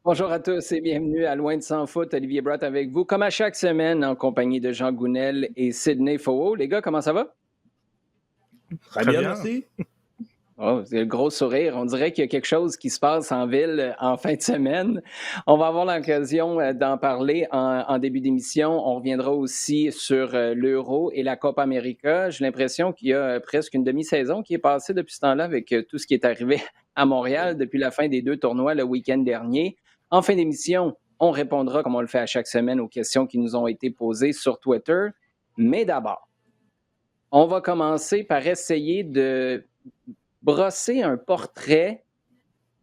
Bonjour à tous et bienvenue à Loin de Sans Foot. Olivier Brott avec vous, comme à chaque semaine, en compagnie de Jean Gounel et Sidney Faux. Les gars, comment ça va? Très Très bien, bien. merci. Oh, c'est le gros sourire. On dirait qu'il y a quelque chose qui se passe en ville en fin de semaine. On va avoir l'occasion d'en parler en début d'émission. On reviendra aussi sur l'Euro et la Copa América. J'ai l'impression qu'il y a presque une demi-saison qui est passée depuis ce temps-là avec tout ce qui est arrivé à Montréal depuis la fin des deux tournois le week-end dernier. En fin d'émission, on répondra, comme on le fait à chaque semaine, aux questions qui nous ont été posées sur Twitter. Mais d'abord, on va commencer par essayer de brosser un portrait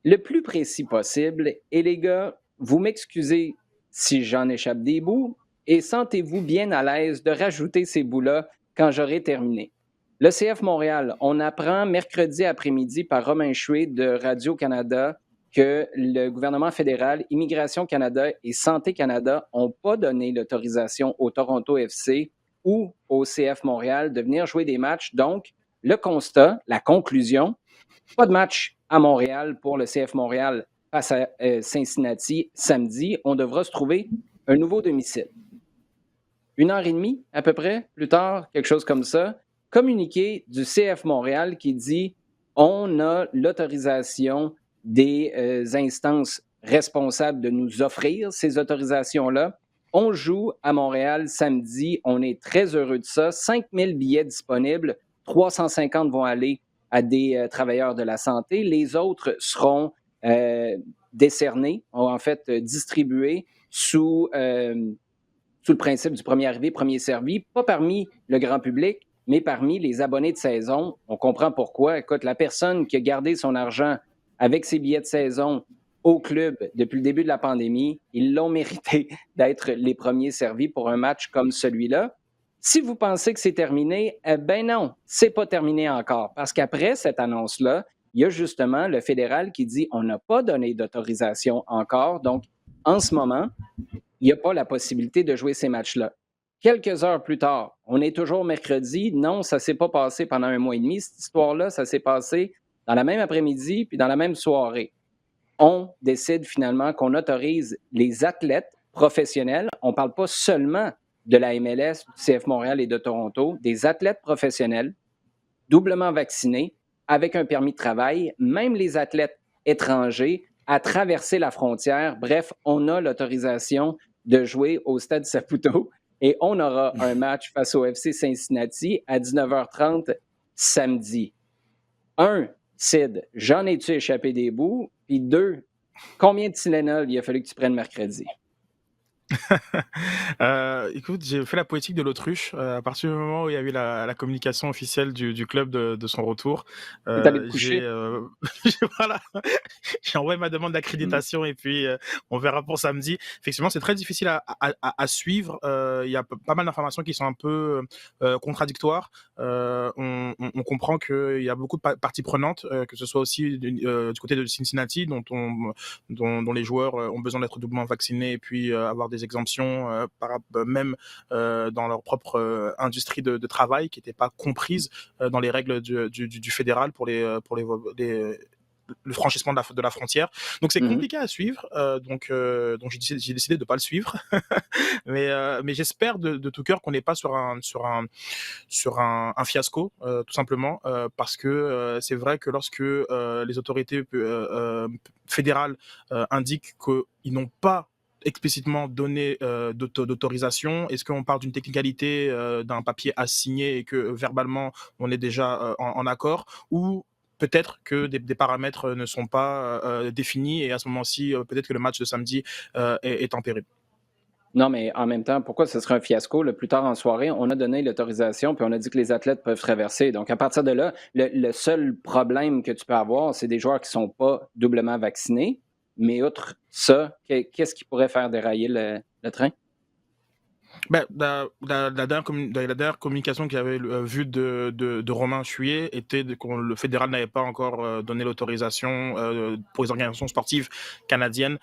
le plus précis possible. Et les gars, vous m'excusez si j'en échappe des bouts et sentez-vous bien à l'aise de rajouter ces bouts-là quand j'aurai terminé. Le CF Montréal, on apprend mercredi après-midi par Romain Chouet de Radio-Canada que le gouvernement fédéral, Immigration Canada et Santé Canada n'ont pas donné l'autorisation au Toronto FC ou au CF Montréal de venir jouer des matchs. Donc, le constat, la conclusion, pas de match à Montréal pour le CF Montréal face à Cincinnati samedi. On devra se trouver un nouveau domicile. Une heure et demie, à peu près, plus tard, quelque chose comme ça, communiqué du CF Montréal qui dit on a l'autorisation des instances responsables de nous offrir ces autorisations-là. On joue à Montréal samedi. On est très heureux de ça. 5000 billets disponibles. 350 vont aller à des travailleurs de la santé. Les autres seront décernés, en fait distribués sous le principe du premier arrivé, premier servi, pas parmi le grand public, mais parmi les abonnés de saison. On comprend pourquoi. Écoute, la personne qui a gardé son argent avec ses billets de saison au club depuis le début de la pandémie, ils l'ont mérité d'être les premiers servis pour un match comme celui-là. Si vous pensez que c'est terminé, ben non, c'est pas terminé encore. Parce qu'après cette annonce-là, il y a justement le fédéral qui dit on n'a pas donné d'autorisation encore. Donc, en ce moment, il n'y a pas la possibilité de jouer ces matchs-là. Quelques heures plus tard, on est toujours mercredi. Non, ça ne s'est pas passé pendant un mois et demi. Cette histoire-là, ça s'est passé dans la même après-midi puis dans la même soirée. On décide finalement qu'on autorise les athlètes professionnels. On ne parle pas seulement de la MLS, du CF Montréal et de Toronto, des athlètes professionnels doublement vaccinés avec un permis de travail, même les athlètes étrangers, à traverser la frontière. Bref, on a l'autorisation de jouer au Stade Saputo et on aura un match face au FC Cincinnati à 19h30 samedi. Un, Sid, j'en ai-tu échappé des bouts? Puis deux, combien de Tylenol il a fallu que tu prennes mercredi? Écoute, j'ai fait la poétique de l'autruche à partir du moment où il y a eu la communication officielle du club de son retour. T'es allé te J'ai coucher? voilà, j'ai envoyé ma demande Mm. d'accréditation et puis on verra pour samedi. Effectivement, c'est très difficile à suivre. Il y a pas mal d'informations qui sont un peu contradictoires. On comprend qu'il y a beaucoup de parties prenantes, que ce soit aussi du côté de Cincinnati, dont les joueurs ont besoin d'être doublement vaccinés et puis avoir des exemptions même dans leur propre industrie de travail qui n'était pas comprise dans les règles du fédéral pour le franchissement de la frontière. Donc c'est Mhm. compliqué à suivre. Donc j'ai décidé de ne pas le suivre. Mais j'espère de tout cœur qu'on n'est pas sur un fiasco, tout simplement, parce que c'est vrai que lorsque les autorités fédérales indiquent qu'ils n'ont pas explicitement donné d'autorisation. Est-ce qu'on parle d'une technicalité, d'un papier à signer et que verbalement on est déjà en accord, ou peut-être que des paramètres ne sont pas définis et à ce moment-ci, peut-être que le match de samedi est en péril. Non, mais en même temps, pourquoi ce serait un fiasco? Le plus tard en soirée, on a donné l'autorisation, puis on a dit que les athlètes peuvent traverser. Donc, à partir de là, le seul problème que tu peux avoir, c'est des joueurs qui ne sont pas doublement vaccinés. Mais outre ça, qu'est-ce qui pourrait faire dérailler le train? Ben, la dernière communication qu'il y avait vue de Romain Chuyer était que le fédéral n'avait pas encore donné l'autorisation pour les organisations sportives canadiennes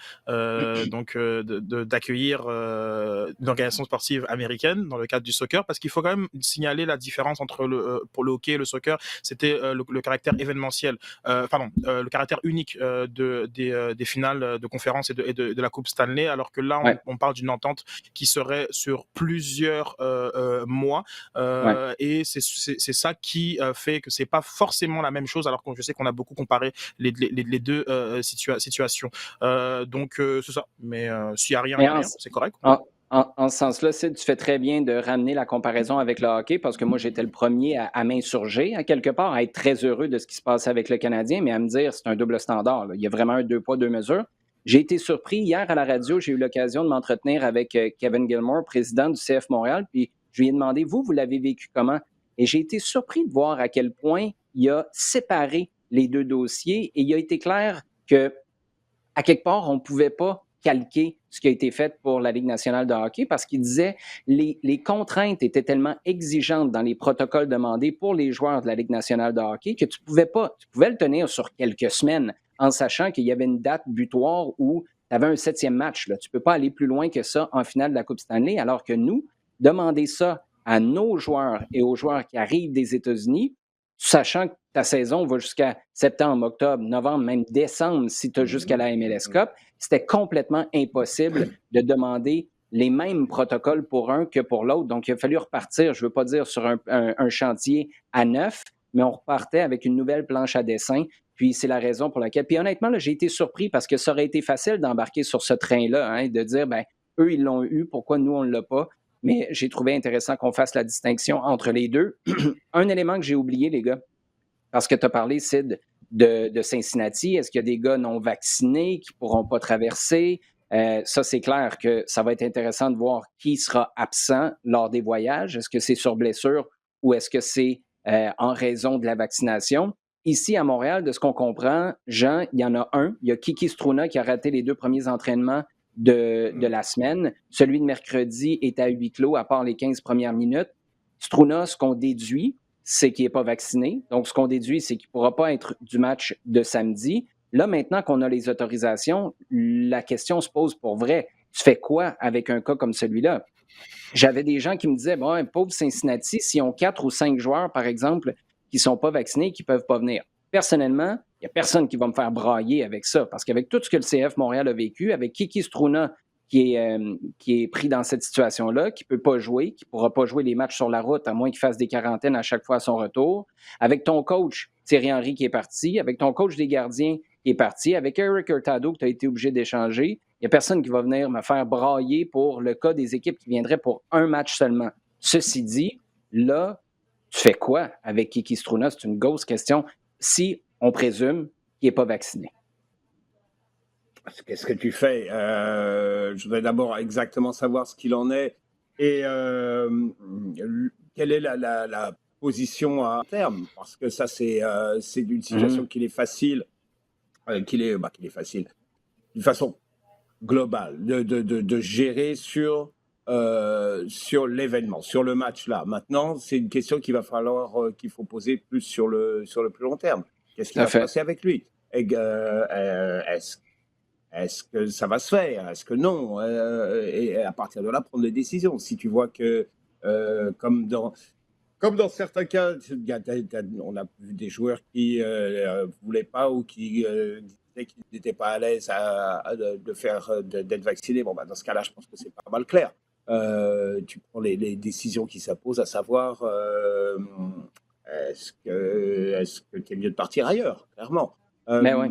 d'accueillir une organisation sportive américaine dans le cadre du soccer, parce qu'il faut quand même signaler la différence entre pour le hockey et le soccer, c'était le caractère événementiel, le caractère unique des finales de conférence et de la Coupe Stanley, alors que là, Ouais, on parle d'une entente qui serait sur plusieurs mois. ouais. Et c'est ça qui fait que c'est pas forcément la même chose, alors que je sais qu'on a beaucoup comparé les deux situations. C'est ça. Mais s'il n'y a rien, il Mais n'y a rien. C'est correct. en ce sens-là, Sid, tu fais très bien de ramener la comparaison avec le hockey parce que moi, j'étais le premier à m'insurger, à quelque part, à être très heureux de ce qui se passe avec le Canadien, mais à me dire c'est un double standard, là. Il y a vraiment un deux poids, deux mesures. J'ai été surpris hier à la radio, j'ai eu l'occasion de m'entretenir avec Kevin Gilmore, président du CF Montréal, puis je lui ai demandé, vous l'avez vécu comment? Et j'ai été surpris de voir à quel point il a séparé les deux dossiers et il a été clair que à quelque part, on ne pouvait pas calquer ce qui a été fait pour la Ligue nationale de hockey parce qu'il disait les contraintes étaient tellement exigeantes dans les protocoles demandés pour les joueurs de la Ligue nationale de hockey que tu pouvais le tenir sur quelques semaines en sachant qu'il y avait une date butoir où tu avais un 7e match. Là. Tu ne peux pas aller plus loin que ça en finale de la Coupe Stanley, alors que nous, demander ça à nos joueurs et aux joueurs qui arrivent des États-Unis, sachant que ta saison va jusqu'à septembre, octobre, novembre, même décembre, si tu as jusqu'à la MLS Cup, c'était complètement impossible de demander les mêmes protocoles pour un que pour l'autre. Donc, il a fallu repartir, je ne veux pas dire sur un chantier à neuf, mais on repartait avec une nouvelle planche à dessin. Puis, c'est la raison pour laquelle. Puis, honnêtement, là, j'ai été surpris parce que ça aurait été facile d'embarquer sur ce train-là, hein, de dire, ben, eux, ils l'ont eu, pourquoi nous, on ne l'a pas? Mais j'ai trouvé intéressant qu'on fasse la distinction entre les deux. Un élément que j'ai oublié, les gars, parce que tu as parlé, Sid, de Cincinnati. Est-ce qu'il y a des gars non vaccinés qui ne pourront pas traverser? Ça, c'est clair que ça va être intéressant de voir qui sera absent lors des voyages. Est-ce que c'est sur blessure ou est-ce que c'est en raison de la vaccination? Ici, à Montréal, de ce qu'on comprend, Jean, il y en a un. Il y a Kiki Struna qui a raté les 2 premiers entraînements de la semaine. Celui de mercredi est à huis clos, à part les 15 premières minutes. Struna, ce qu'on déduit, c'est qu'il n'est pas vacciné. Donc, ce qu'on déduit, c'est qu'il ne pourra pas être du match de samedi. Là, maintenant qu'on a les autorisations, la question se pose pour vrai. Tu fais quoi avec un cas comme celui-là? J'avais des gens qui me disaient, bon, pauvre Cincinnati, s'ils ont 4 ou 5 joueurs, par exemple, qui ne sont pas vaccinés, qui ne peuvent pas venir. Personnellement, il n'y a personne qui va me faire brailler avec ça, parce qu'avec tout ce que le CF Montréal a vécu, avec Kiki Struna qui est pris dans cette situation-là, qui ne peut pas jouer, qui ne pourra pas jouer les matchs sur la route, à moins qu'il fasse des quarantaines à chaque fois à son retour, avec ton coach Thierry Henry qui est parti, avec ton coach des gardiens qui est parti, avec Eric Hurtado que tu as été obligé d'échanger, il n'y a personne qui va venir me faire brailler pour le cas des équipes qui viendraient pour un match seulement. Ceci dit, là, tu fais quoi avec Kiki Struna? C'est une grosse question. Si on présume qu'il n'est pas vacciné. Qu'est-ce que tu fais? Je voudrais d'abord exactement savoir ce qu'il en est et quelle est la position à terme, parce que ça, c'est une situation qu'il est facile, qu'il est facile, d'une façon globale, de gérer sur l'événement, sur le match là. Maintenant, c'est une question qu'il faut poser plus sur le plus long terme. Qu'est-ce qui Tout à va se fait. passer avec lui? Est-ce que ça va se faire? Est-ce que non? Et à partir de là, prendre des décisions. Si tu vois que, comme dans certains cas, on a vu des joueurs qui ne voulaient pas ou qui disaient qu'ils n'étaient pas à l'aise d'être vaccinés. Bon, dans ce cas-là, je pense que c'est pas mal clair. Tu prends les décisions qui s'imposent, à savoir est-ce que tu es mieux de partir ailleurs, clairement. Mais oui.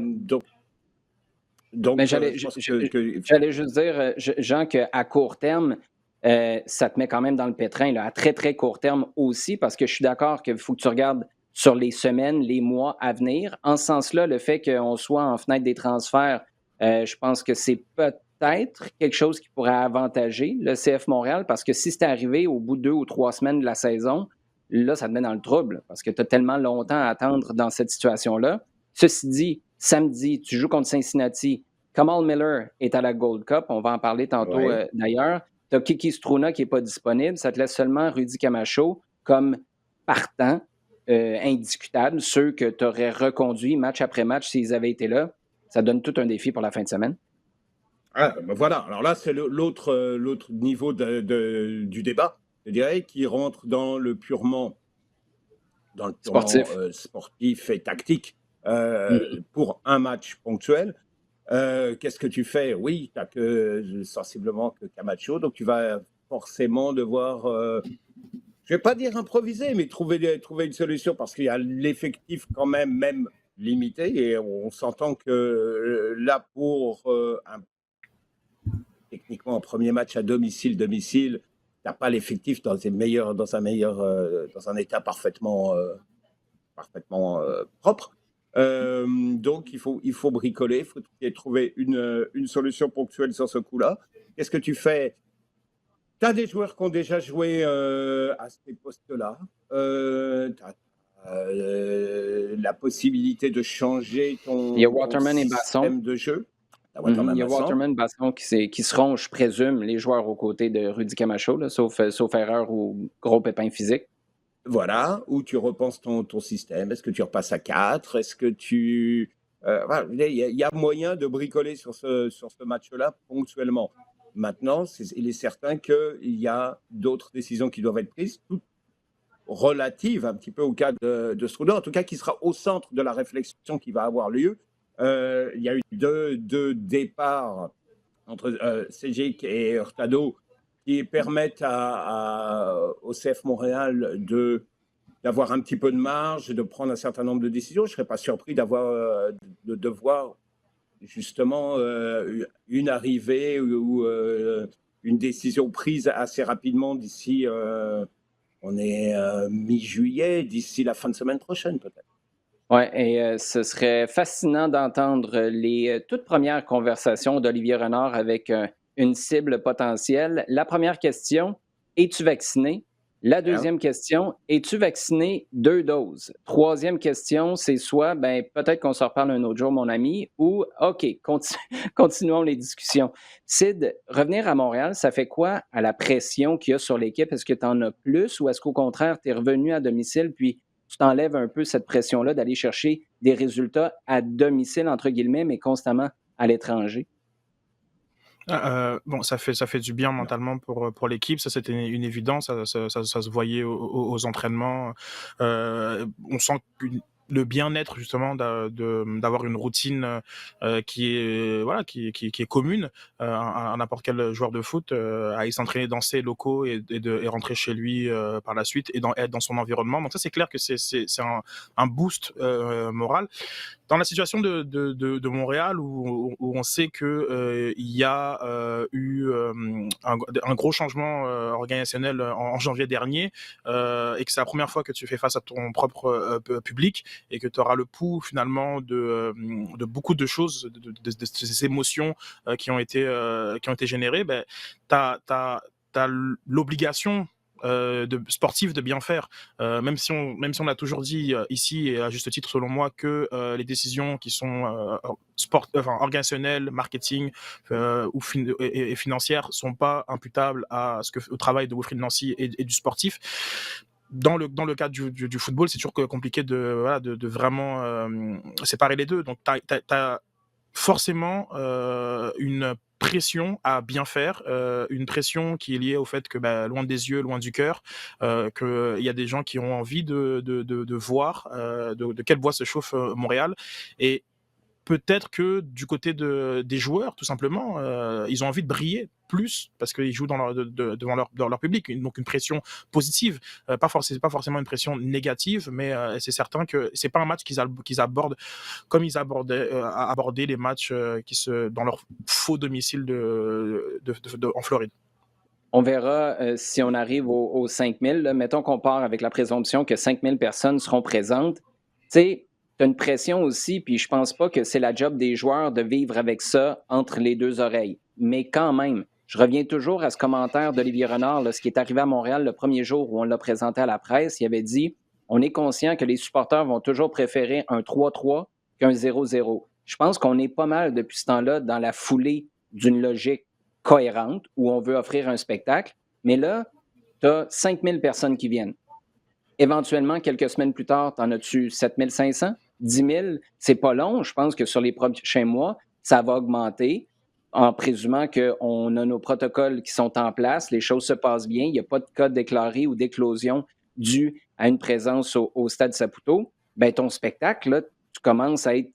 Donc, Mais je pense que j'allais juste dire, Jean, qu'à court terme, ça te met quand même dans le pétrin, là, à très, très court terme aussi, parce que je suis d'accord qu'il faut que tu regardes sur les semaines, les mois à venir. En ce sens-là, le fait qu'on soit en fenêtre des transferts, je pense que c'est peut-être quelque chose qui pourrait avantager le CF Montréal, parce que si c'était arrivé au bout de 2 ou 3 semaines de la saison, là, ça te met dans le trouble, parce que tu as tellement longtemps à attendre dans cette situation-là. Ceci dit, samedi, tu joues contre Cincinnati. Kamal Miller est à la Gold Cup. On va en parler tantôt ouais. d'ailleurs. Tu as Kiki Struna qui n'est pas disponible. Ça te laisse seulement Rudy Camacho comme partant, indiscutable, ceux que tu aurais reconduits match après match s'ils avaient été là. Ça donne tout un défi pour la fin de semaine. Ah, ben voilà, alors là, c'est l'autre niveau du débat, je dirais, qui rentre dans le purement Sportif. sportif et tactique Mm. pour un match ponctuel. Qu'est-ce que tu fais? Oui, tu n'as que sensiblement que Camacho, donc tu vas forcément devoir, je ne vais pas dire improviser, mais trouver une solution parce qu'il y a l'effectif quand même limité et on s'entend que là, pour techniquement un premier match à domicile, tu n'as pas l'effectif dans un état parfaitement propre. Donc, il faut bricoler, il faut trouver une solution ponctuelle sur ce coup-là. Qu'est-ce que tu fais? Tu as des joueurs qui ont déjà joué à ces postes-là. Tu as la possibilité de changer Il y a ton Waterman et Basson. système de jeu. Il y a Waterman, Basson qui seront, je présume, les joueurs aux côtés de Rudy Camacho, là, sauf erreur ou gros pépin physique. Voilà, où tu repenses ton système. Est-ce que tu repasses à 4? Est-ce que voilà, il y a moyen de bricoler sur ce match-là ponctuellement. Maintenant, il est certain qu'il y a d'autres décisions qui doivent être prises, toutes relatives un petit peu au cas de Strudel, en tout cas qui sera au centre de la réflexion qui va avoir lieu. Il y a eu deux départs entre Sejic et Hurtado qui permettent au CF Montréal d'avoir un petit peu de marge, de prendre un certain nombre de décisions. Je ne serais pas surpris de voir justement une arrivée ou une décision prise assez rapidement d'ici, on est mi-juillet, d'ici la fin de semaine prochaine peut-être. Oui, et ce serait fascinant d'entendre les toutes premières conversations d'Olivier Renard avec une cible potentielle. La première question, es-tu vacciné? La deuxième question, es-tu vacciné 2 doses? Troisième question, c'est soit, peut-être qu'on se reparle un autre jour, mon ami, ou, OK, continuons les discussions. Sid, revenir à Montréal, ça fait quoi à la pression qu'il y a sur l'équipe? Est-ce que tu en as plus ou est-ce qu'au contraire, tu es revenu à domicile puis tu t'enlèves un peu cette pression-là d'aller chercher des résultats à domicile, entre guillemets, mais constamment à l'étranger? Bon, ça fait du bien mentalement pour l'équipe. Ça, c'était une évidence. Ça se voyait aux entraînements. On sent le bien-être justement d'avoir une routine qui est voilà qui est commune à n'importe quel joueur de foot, à y s'entraîner dans ses locaux et rentrer chez lui par la suite et être dans son environnement. Donc ça, c'est clair que c'est un boost moral. Dans la situation de Montréal où on sait que il y a eu un gros changement organisationnel en janvier dernier et que c'est la première fois que tu fais face à ton propre public et que tu auras le pouls finalement de beaucoup de choses, de ces émotions qui ont été générées, t'as l'obligation sportive de bien faire, même si on a toujours dit ici et à juste titre selon moi que les décisions qui sont organisationnelles, marketing et financières sont pas imputables au travail de Wilfried Nancy et du sportif. Dans le cadre du football, c'est toujours compliqué de vraiment séparer les deux. Donc t'as forcément une pression à bien faire, une pression qui est liée au fait que loin des yeux, loin du cœur, qu'il y a des gens qui ont envie de voir de quelle bois se chauffe Montréal. Et peut-être que du côté des joueurs, tout simplement, ils ont envie de briller plus parce qu'ils jouent devant leur public, donc une pression positive, pas forcément une pression négative, mais c'est certain que c'est pas un match qu'ils abordent comme ils abordaient les matchs dans leur faux domicile en Floride. On verra si on arrive aux 5 000. Mettons qu'on part avec la présomption que 5 000 personnes seront présentes. Tu sais, tu as une pression aussi, puis je pense pas que c'est la job des joueurs de vivre avec ça entre les deux oreilles. Mais quand même, je reviens toujours à ce commentaire d'Olivier Renard, là, ce qui est arrivé à Montréal le premier jour où on l'a présenté à la presse. Il avait dit « On est conscient que les supporters vont toujours préférer un 3-3 qu'un 0-0 ». Je pense qu'on est pas mal depuis ce temps-là dans la foulée d'une logique. cohérente où on veut offrir un spectacle. Mais là, tu as 5000 personnes qui viennent. Éventuellement, quelques semaines plus tard, tu en as-tu 7500, 10 000? C'est pas long. Je pense que sur les prochains mois, ça va augmenter en présumant qu'on a nos protocoles qui sont en place, les choses se passent bien, il n'y a pas de cas déclaré ou d'éclosion due à une présence au Stade Saputo. Bien, ton spectacle, là, tu commences à être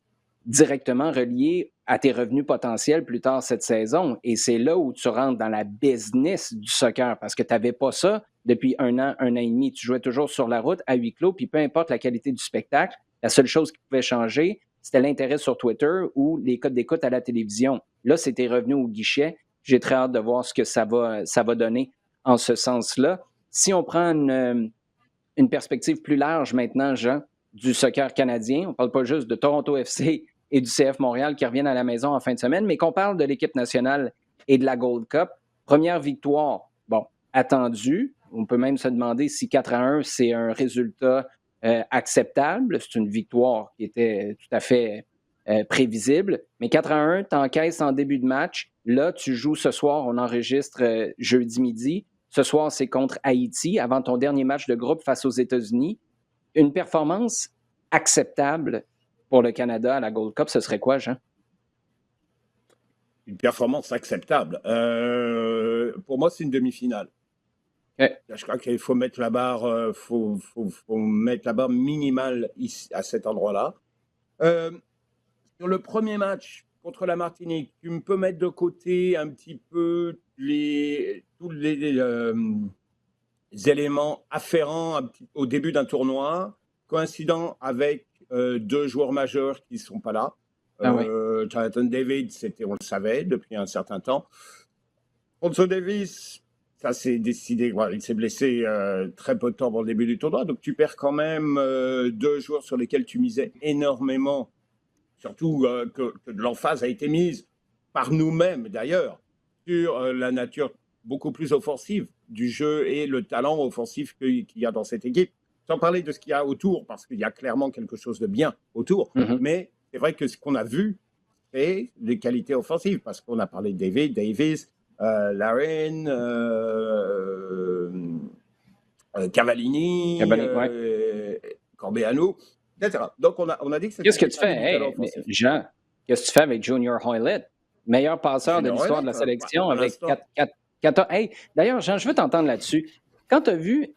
directement relié à tes revenus potentiels plus tard cette saison. Et c'est là où tu rentres dans la business du soccer parce que tu n'avais pas ça depuis un an et demi. Tu jouais toujours sur la route à huis clos, puis peu importe la qualité du spectacle, la seule chose qui pouvait changer, c'était l'intérêt sur Twitter ou les codes d'écoute à la télévision. Là, c'était revenu au guichet. J'ai très hâte de voir ce que ça va donner en ce sens-là. Si on prend une perspective plus large maintenant, Jean, du soccer canadien, on ne parle pas juste de Toronto FC et du CF Montréal qui reviennent à la maison en fin de semaine, mais qu'on parle de l'équipe nationale et de la Gold Cup. Première victoire, bon, attendue. On peut même se demander si 4-1, c'est un résultat acceptable. C'est une victoire qui était tout à fait prévisible. Mais 4-1, tu encaisses en début de match. Là, tu joues ce soir, on enregistre jeudi midi. Ce soir, c'est contre Haïti avant ton dernier match de groupe face aux États-Unis. Une performance acceptable pour le Canada à la Gold Cup, ce serait quoi, Jean? Une performance acceptable. Pour moi, c'est une demi-finale. Okay. Je crois qu'il faut mettre la barre, faut mettre la barre minimale ici, à cet endroit-là. Sur le premier match contre la Martinique, tu me peux mettre de côté un petit peu tous les éléments afférents au début d'un tournoi, coïncidant avec deux joueurs majeurs qui ne sont pas là. Jonathan David, on le savait depuis un certain temps. Alphonso Davies, ça s'est décidé, voilà, il s'est blessé très peu de temps avant le début du tournoi, donc tu perds quand même deux joueurs sur lesquels tu misais énormément, surtout que de l'emphase a été mise par nous-mêmes d'ailleurs sur la nature beaucoup plus offensive du jeu et le talent offensif qu'il y a dans cette équipe. Sans parler de ce qu'il y a autour, parce qu'il y a clairement quelque chose de bien autour, mais c'est vrai que ce qu'on a vu, c'est des qualités offensives, parce qu'on a parlé de David, Davis, Larin, Cavallini, Corbeanu, etc. Donc, on a dit que c'était... Qu'est-ce que tu fais, Jean? Qu'est-ce que tu fais avec Junior Hoylett, meilleur passeur de l'histoire de la sélection, avec 4... Hey, d'ailleurs, Jean, je veux t'entendre là-dessus. Quand tu as vu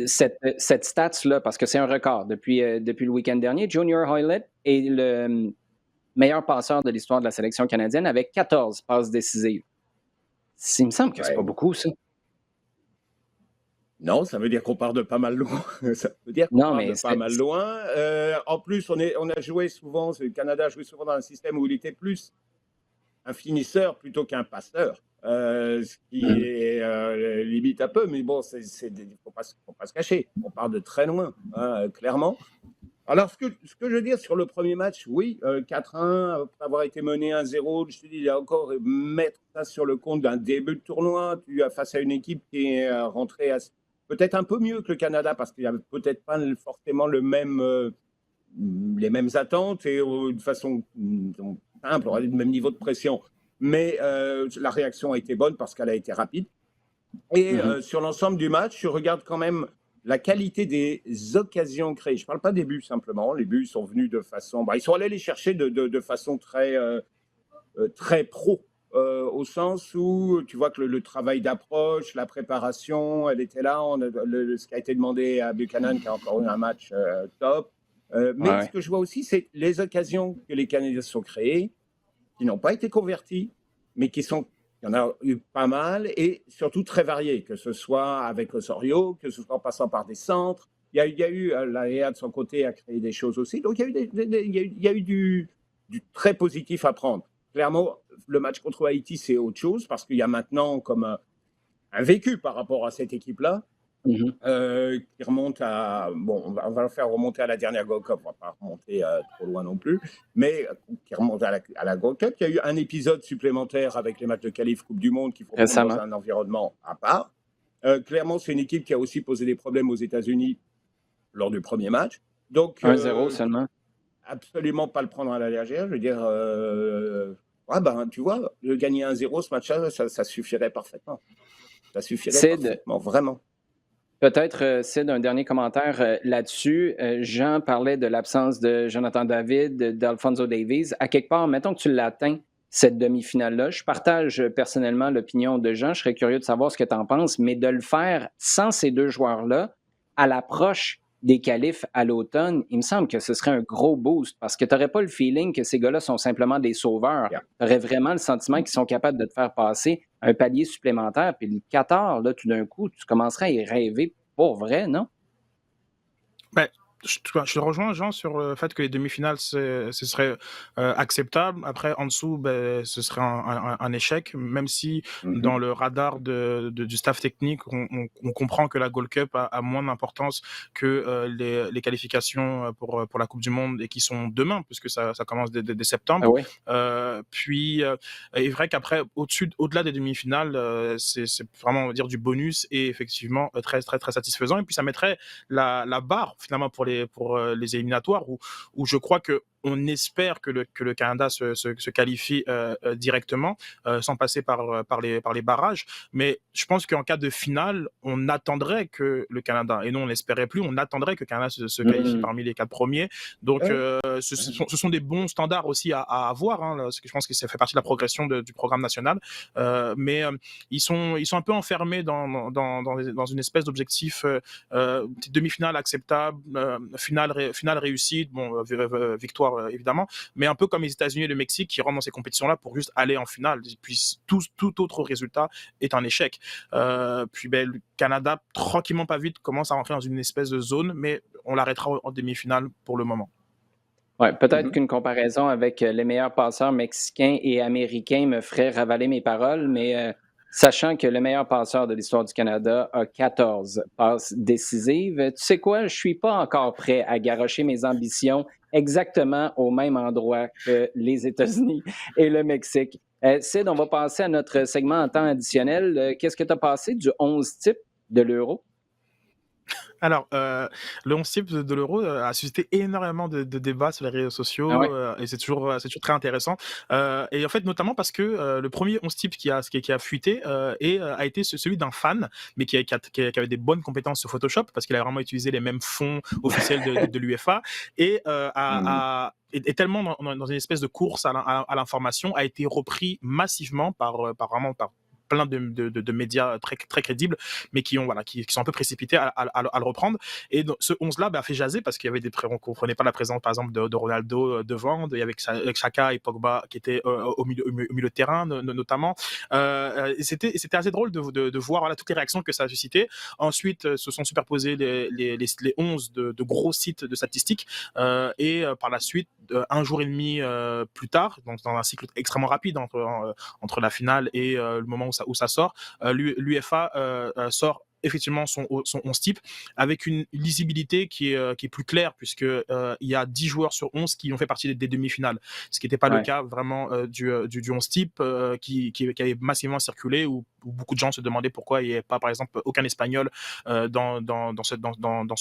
cette stats-là, parce que c'est un record depuis le week-end dernier, Junior Hoylett est le meilleur passeur de l'histoire de la sélection canadienne avec 14 passes décisives. Il me semble que c'est pas beaucoup, ça. Non, ça veut dire qu'on part de pas mal loin. Ça veut dire qu'on part de pas mal loin. En plus, on a joué souvent, le Canada a joué souvent dans un système où il était plus un finisseur plutôt qu'un passeur. Ce qui est limite un peu, mais bon, il ne faut pas se cacher. On part de très loin, clairement. Alors, ce que je veux dire sur le premier match, oui, 4-1, après avoir été mené 1-0, je te dis, il y a encore mettre ça sur le compte d'un début de tournoi. Tu as face à une équipe qui est rentrée peut-être un peu mieux que le Canada, parce qu'il n'y avait peut-être pas forcément les mêmes attentes et de façon simple, on a le même niveau de pression. Mais la réaction a été bonne parce qu'elle a été rapide. Et sur l'ensemble du match, je regarde quand même la qualité des occasions créées. Je ne parle pas des buts simplement. Les buts sont venus de façon... ils sont allés les chercher de façon très, très pro, au sens où tu vois que le travail d'approche, la préparation, elle était là. Ce qui a été demandé à Buchanan, qui a encore eu un match top. Mais ce que je vois aussi, c'est les occasions que les Canadiens se sont créées, qui n'ont pas été converties, mais il y en a eu pas mal, et surtout très variés, que ce soit avec Osorio, que ce soit en passant par des centres. Il y a eu l'AEA de son côté à créer des choses aussi. Donc, il y a eu du très positif à prendre. Clairement, le match contre Haïti, c'est autre chose, parce qu'il y a maintenant comme un vécu par rapport à cette équipe-là, qui remonte à... Bon, on va le faire remonter à la dernière Gold Cup, on ne va pas remonter trop loin non plus, mais qui remonte à la Gold Cup. Il y a eu un épisode supplémentaire avec les matchs de qualif Coupe du Monde qui font dans un environnement à part. Clairement, c'est une équipe qui a aussi posé des problèmes aux États-Unis lors du premier match. Donc, 1-0 seulement. Absolument pas le prendre à la légère. Je veux dire, Ouais, ben, tu vois, le gagner 1-0 ce match-là, ça suffirait parfaitement. Ça suffirait Sid, parfaitement, vraiment. peut-être, Sid, un dernier commentaire là-dessus. Jean parlait de l'absence de Jonathan David, d'Alfonso Davies. À quelque part, mettons que tu l'atteins, cette demi-finale-là. Je partage personnellement l'opinion de Jean. Je serais curieux de savoir ce que tu en penses, mais de le faire sans ces deux joueurs-là, à l'approche des qualifs à l'automne, il me semble que ce serait un gros boost parce que tu n'aurais pas le feeling que ces gars-là sont simplement des sauveurs. Yeah. Tu aurais vraiment le sentiment qu'ils sont capables de te faire passer un palier supplémentaire. Puis le Qatar, là, tout d'un coup, tu commencerais à y rêver pour vrai, non? Ben, je te rejoins, Jean, sur le fait que les demi-finales, ce serait acceptable. Après, en dessous, ben, ce serait un échec, même si dans le radar du staff technique, on comprend que la Gold Cup a moins d'importance que les qualifications pour la Coupe du Monde et qui sont demain, puisque ça commence dès Ah septembre. oui. Puis, il est vrai qu'après, au-delà des demi-finales, c'est vraiment, on va dire, du bonus et effectivement très, très, très satisfaisant. Et puis, ça mettrait la barre finalement pour les éliminatoires où je crois que on espère que le Canada se qualifie directement sans passer par les barrages. Mais je pense qu'en cas de finale, on attendrait que le Canada, et non on n'espérait plus, on attendrait que le Canada se qualifie parmi les 4 premiers. Donc ce sont des bons standards aussi à avoir, hein, parce que je pense que ça fait partie de la progression du programme national. Mais ils sont un peu enfermés dans une espèce d'objectif demi-finale acceptable, finale réussie, bon, victoire évidemment, mais un peu comme les États-Unis et le Mexique qui rentrent dans ces compétitions-là pour juste aller en finale. Puis tout autre résultat est un échec. Puis ben, le Canada, tranquillement pas vite, commence à rentrer dans une espèce de zone, mais on l'arrêtera en demi-finale pour le moment. Ouais, peut-être qu'une comparaison avec les meilleurs passeurs mexicains et américains me ferait ravaler mes paroles, mais sachant que le meilleur passeur de l'histoire du Canada a 14 passes décisives, tu sais quoi, je ne suis pas encore prêt à garrocher mes ambitions exactement au même endroit que les États-Unis et le Mexique. Sid, on va passer à notre segment en temps additionnel. Qu'est-ce que tu as passé du 11 type de l'Euro? Alors, le 11 type de l'Euro a suscité énormément de débats sur les réseaux Ah sociaux ouais? et c'est toujours très intéressant. Et en fait, notamment parce que le premier 11 type qui a fuité a été celui d'un fan, mais qui avait des bonnes compétences sur Photoshop, parce qu'il a vraiment utilisé les mêmes fonds officiels de l'UEFA et est tellement dans une espèce de course à l'information, a été repris massivement par plein de médias très, très crédibles, mais qui sont un peu précipités à le reprendre. Et donc, ce 11-là a fait jaser parce qu'il y avait on ne comprenait pas la présence, par exemple, de Ronaldo devant, il y avait Xhaka et Pogba qui étaient au milieu de terrain, notamment. Et c'était assez drôle de voir toutes les réactions que ça a suscité. Ensuite, se sont superposés les 11 de gros sites de statistiques. Et par la suite, un jour et demi plus tard, donc dans un cycle extrêmement rapide entre la finale et le moment où ça sort, l'UEFA sort effectivement son 11 type avec une lisibilité qui est plus claire, puisque il y a 10 joueurs sur 11 qui ont fait partie des demi-finales, ce qui n'était pas le cas vraiment du 11 type qui avait massivement circulé, où beaucoup de gens se demandaient pourquoi il n'y avait pas, par exemple, aucun Espagnol dans ce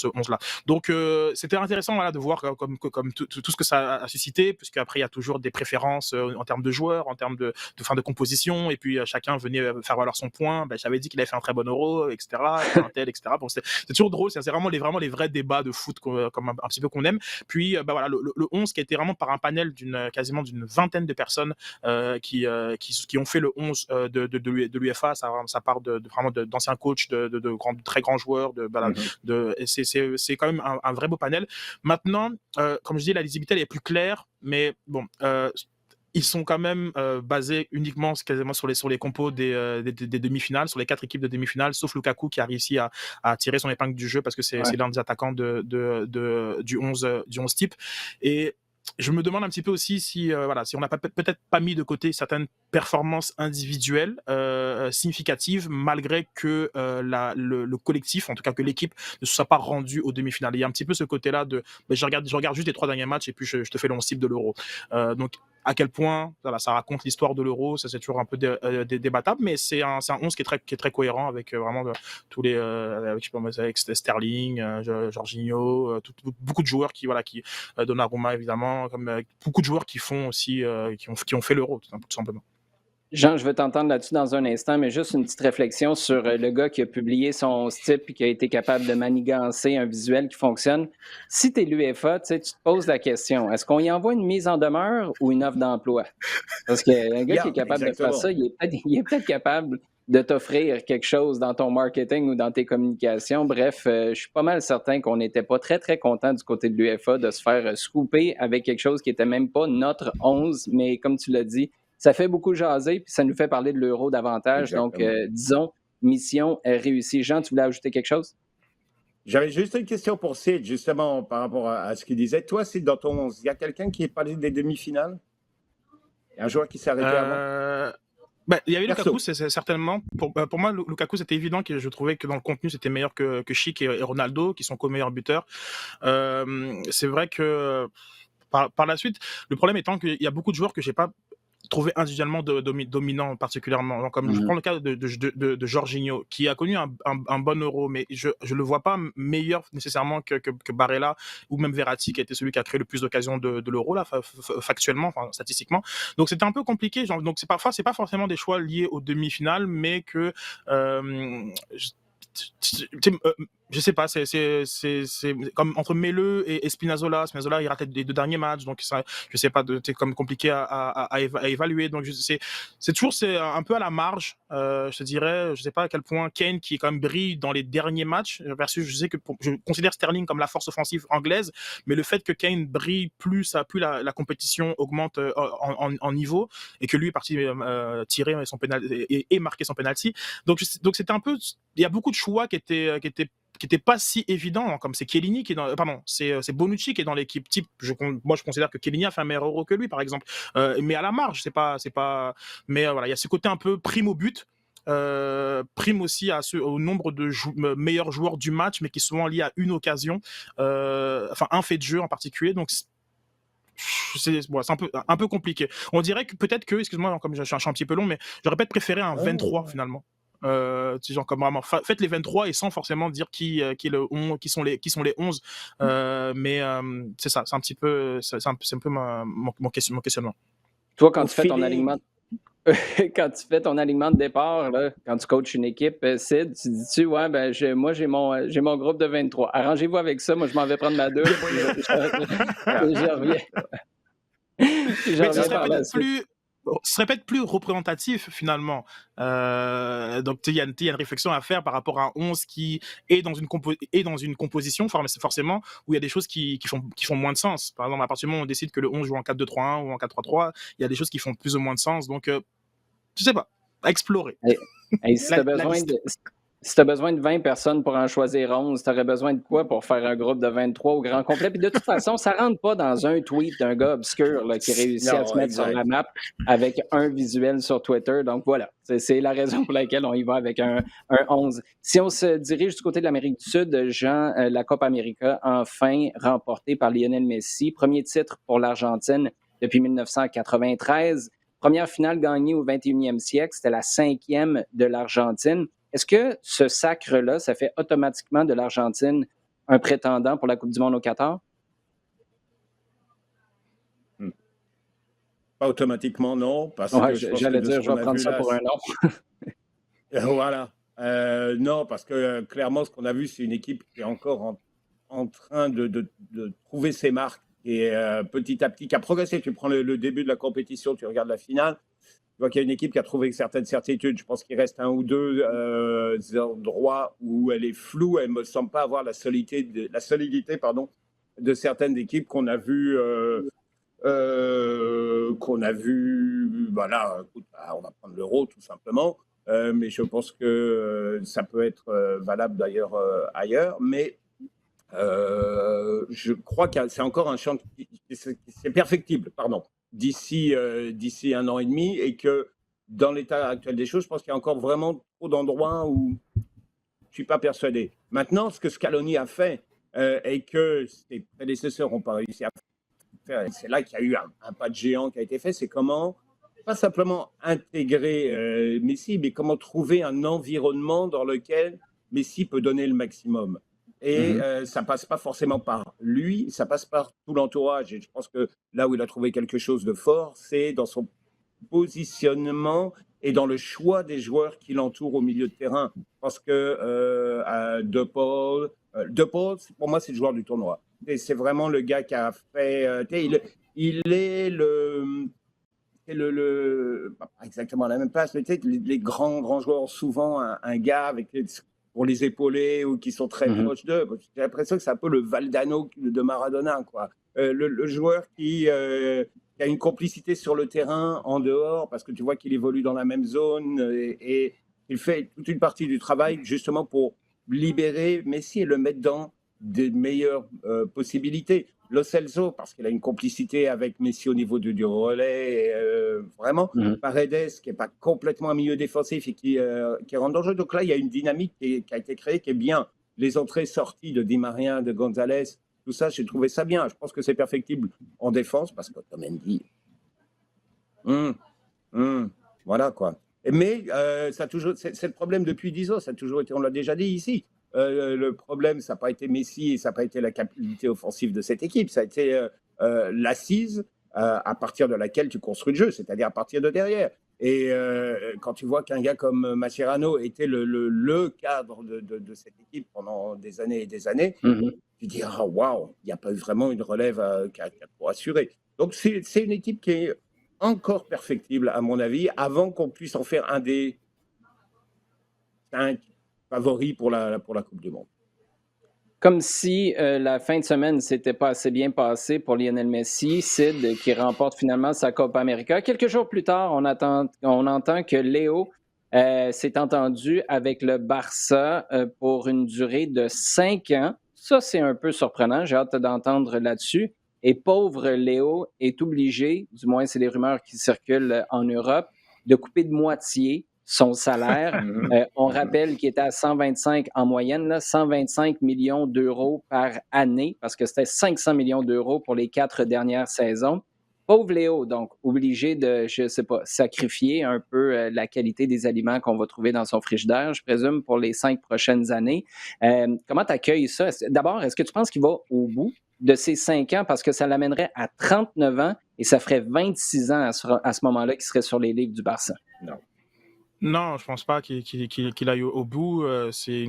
11-là. Donc c'était intéressant, voilà, de voir comme tout ce que ça a suscité, puisqu'après il y a toujours des préférences en termes de joueurs, en termes de composition, et puis chacun venait faire valoir son point. Ben, j'avais dit qu'il avait fait un très bon Euro, etc. Un tel, etc. Bon, c'est toujours drôle, c'est vraiment les vrais débats de foot comme un petit peu qu'on aime. Puis voilà, le 11 qui a été vraiment par un panel quasiment d'une vingtaine de personnes qui ont fait le 11 de l'UEFA. Ça part vraiment d'anciens coachs, de très grands joueurs. C'est quand même un vrai beau panel. Maintenant, comme je dis, la lisibilité elle est plus claire, mais bon. Ils sont quand même basés uniquement quasiment sur les compos des demi-finales, sur les 4 équipes de demi-finales, sauf Lukaku qui a réussi à tirer son épingle du jeu parce que c'est l'un des attaquants du 11 type. Et je me demande un petit peu aussi si on n'a peut-être pas mis de côté certaines performances individuelles significatives malgré que le collectif, en tout cas que l'équipe, ne se soit pas rendue aux demi-finales. Il y a un petit peu ce côté-là de je regarde juste les 3 derniers matchs et puis je te fais le 11 type de l'Euro. Donc à quel point voilà, ça raconte l'histoire de l'Euro, ça c'est toujours un peu débattable, mais c'est un 11 qui est très cohérent avec vraiment tous les avec Sterling, Jorginho, beaucoup de joueurs qui Donnarumma évidemment, comme beaucoup de joueurs qui font aussi qui ont fait l'Euro tout simplement. Jean, je vais t'entendre là-dessus dans un instant, mais juste une petite réflexion sur le gars qui a publié son type et qui a été capable de manigancer un visuel qui fonctionne. Si tu es l'UEFA, tu te poses la question, est-ce qu'on y envoie une mise en demeure ou une offre d'emploi? Parce qu'un gars qui est capable de faire ça, il est peut-être capable de t'offrir quelque chose dans ton marketing ou dans tes communications. Bref, je suis pas mal certain qu'on n'était pas très, très content du côté de l'UEFA de se faire scooper avec quelque chose qui n'était même pas notre 11, mais comme tu l'as dit, ça fait beaucoup jaser, puis ça nous fait parler de l'Euro davantage. Exactement. Donc, disons, mission réussie. Jean, tu voulais ajouter quelque chose? J'avais juste une question pour Sid, justement, par rapport à ce qu'il disait. Toi, Sid, dans ton 11, il y a quelqu'un qui est parlé des demi-finales? Un joueur qui s'est arrêté avant? Il y avait Perso. Lukaku, c'est certainement. Pour moi, Lukaku, c'était évident que je trouvais que dans le contenu, c'était meilleur que Schick et Ronaldo, qui sont co-meilleurs buteurs. C'est vrai que par la suite, le problème étant qu'il y a beaucoup de joueurs que j'ai pas trouvé individuellement dominant particulièrement. Donc, comme je prends le cas de Jorginho, qui a connu un bon Euro, mais je le vois pas meilleur nécessairement que Barella ou même Verratti, qui a été celui qui a créé le plus d'occasions de l'Euro, là, factuellement, statistiquement. Donc, c'était un peu compliqué. Donc, c'est pas forcément des choix liés aux demi-finales, mais que je sais pas, c'est comme entre Melleux et Spinazzola. Spinazzola, il ratait les 2 derniers matchs, donc ça, je sais pas, c'est comme compliqué à évaluer. Donc c'est toujours un peu à la marge. Je te dirais, je sais pas à quel point Kane, qui quand même brille dans les derniers matchs, versus je sais que je considère Sterling comme la force offensive anglaise, mais le fait que Kane brille plus la compétition augmente en niveau, et que lui est parti tirer son penalty et marquer son penalty. Donc c'était un peu, il y a beaucoup de choix qui étaient pas si évidents, comme c'est Chiellini qui est dans, pardon, c'est Bonucci qui est dans l'équipe type. Moi, je considère que Chiellini a fait un meilleur Euro que lui, par exemple. Mais à la marge, c'est pas. Mais voilà, il y a ce côté un peu prime au but. Prime aussi au nombre de meilleurs joueurs du match, mais qui est souvent lié à une occasion, un fait de jeu en particulier. Donc c'est un peu compliqué. On dirait que peut-être que, excuse-moi, comme je suis un petit peu long, mais j'aurais peut-être préféré un 23 finalement. Genre comme vraiment faites les 23 et sans forcément dire qui sont les 11, mais c'est ça, c'est un petit peu c'est un peu mon questionnement. Toi, quand tu fais ton alignement quand tu fais ton alignement de départ, là, quand tu coaches une équipe, Sid, tu dis-tu, ouais, ben, moi, j'ai mon groupe de 23. Arrangez-vous avec ça, moi, je m'en vais prendre ma douche. Je reviens. Mais ce serait peut-être plus représentatif finalement. Donc il y a une réflexion à faire par rapport à un 11 qui est dans une composition forcément où il y a des choses qui font moins de sens. Par exemple, à partir du moment où on décide que le 11 joue en 4-2-3-1 ou en 4-3-3, il y a des choses qui font plus ou moins de sens. Donc je sais pas, à explorer. Et si tu as besoin de 20 personnes pour en choisir 11, tu aurais besoin de quoi pour faire un groupe de 23 au grand complet? Puis de toute façon, ça ne rentre pas dans un tweet d'un gars obscur là, qui réussit à se mettre sur la map avec un visuel sur Twitter. Donc voilà, c'est la raison pour laquelle on y va avec un 11. Si on se dirige du côté de l'Amérique du Sud, Jean, la Copa América, enfin remportée par Lionel Messi. Premier titre pour l'Argentine depuis 1993. Première finale gagnée au 21e siècle, c'était la 5e de l'Argentine. Est-ce que ce sacre-là, ça fait automatiquement de l'Argentine un prétendant pour la Coupe du monde au Qatar? Pas automatiquement, non. Parce que j'allais dire, je vais prendre ça pour un non. Voilà. Non, parce que clairement, ce qu'on a vu, c'est une équipe qui est encore en train de trouver ses marques et petit à petit, qui a progressé. Tu prends le début de la compétition, tu regardes la finale, tu vois qu'il y a une équipe qui a trouvé certaines certitudes. Je pense qu'il reste un ou deux endroits où elle est floue. Elle ne me semble pas avoir la solidité de certaines équipes qu'on a vues. Voilà, on va prendre l'Euro tout simplement. Mais je pense que ça peut être valable d'ailleurs ailleurs. Mais je crois que c'est encore un champ, c'est perfectible, pardon, d'ici 1 an et demi, et que dans l'état actuel des choses, je pense qu'il y a encore vraiment trop d'endroits où je suis pas persuadé. Maintenant, ce que Scaloni a fait et que ses prédécesseurs n'ont pas réussi à faire, et c'est là qu'il y a eu un pas de géant qui a été fait, c'est comment, pas simplement intégrer Messi, mais comment trouver un environnement dans lequel Messi peut donner le maximum. Et ça passe pas forcément par lui, ça passe par tout l'entourage. Et je pense que là où il a trouvé quelque chose de fort, c'est dans son positionnement et dans le choix des joueurs qui l'entourent au milieu de terrain. Parce que De Paul, pour moi, c'est le joueur du tournoi. Et c'est vraiment le gars qui a fait. Il est pas exactement à la même place, mais les grands joueurs ont souvent un gars pour les épauler ou qui sont très proches d'eux. J'ai l'impression que c'est un peu le Valdano de Maradona, quoi. Le joueur qui a une complicité sur le terrain, en dehors, parce que tu vois qu'il évolue dans la même zone et il fait toute une partie du travail justement pour libérer Messi et le mettre dans des meilleures possibilités. Lo Celso, parce qu'il a une complicité avec Messi au niveau du relais, vraiment. Paredes, qui n'est pas complètement un milieu défensif et qui rentre dans le jeu. Donc là, il y a une dynamique qui a été créée qui est bien. Les entrées-sorties de Di Maria, de Gonzalez, tout ça, j'ai trouvé ça bien. Je pense que c'est perfectible en défense, parce que Otamendi, voilà quoi. Mais c'est le problème depuis 10 ans, ça a toujours été, on l'a déjà dit ici. Le problème, ça n'a pas été Messi et ça n'a pas été la capacité offensive de cette équipe, ça a été l'assise à partir de laquelle tu construis le jeu, c'est-à-dire à partir de derrière. Et quand tu vois qu'un gars comme Mascherano était le cadre de cette équipe pendant des années et des années, tu dis, ah waouh, il n'y a pas eu vraiment une relève pour assurer. Donc c'est une équipe qui est encore perfectible, à mon avis, avant qu'on puisse en faire un des 5 favoris pour la Coupe du Monde. Comme si la fin de semaine ne s'était pas assez bien passée pour Lionel Messi, Sid qui remporte finalement sa Copa América. Quelques jours plus tard, on entend que Léo s'est entendu avec le Barça pour une durée de 5 ans. Ça, c'est un peu surprenant. J'ai hâte d'entendre là-dessus. Et pauvre Léo est obligé, du moins c'est les rumeurs qui circulent en Europe, de couper de moitié son salaire. On rappelle qu'il était à 125 en moyenne, là, 125 millions d'euros par année, parce que c'était 500 millions d'euros pour les 4 dernières saisons. Pauvre Léo, donc obligé de, je ne sais pas, sacrifier un peu la qualité des aliments qu'on va trouver dans son frigidaire, je présume, pour les 5 prochaines années. Comment tu accueilles ça? D'abord, est-ce que tu penses qu'il va au bout de ces 5 ans, parce que ça l'amènerait à 39 ans et ça ferait 26 ans à ce moment-là qu'il serait sur les ligues du Barça? Non. Non, je pense pas qu'il aille au bout. C'est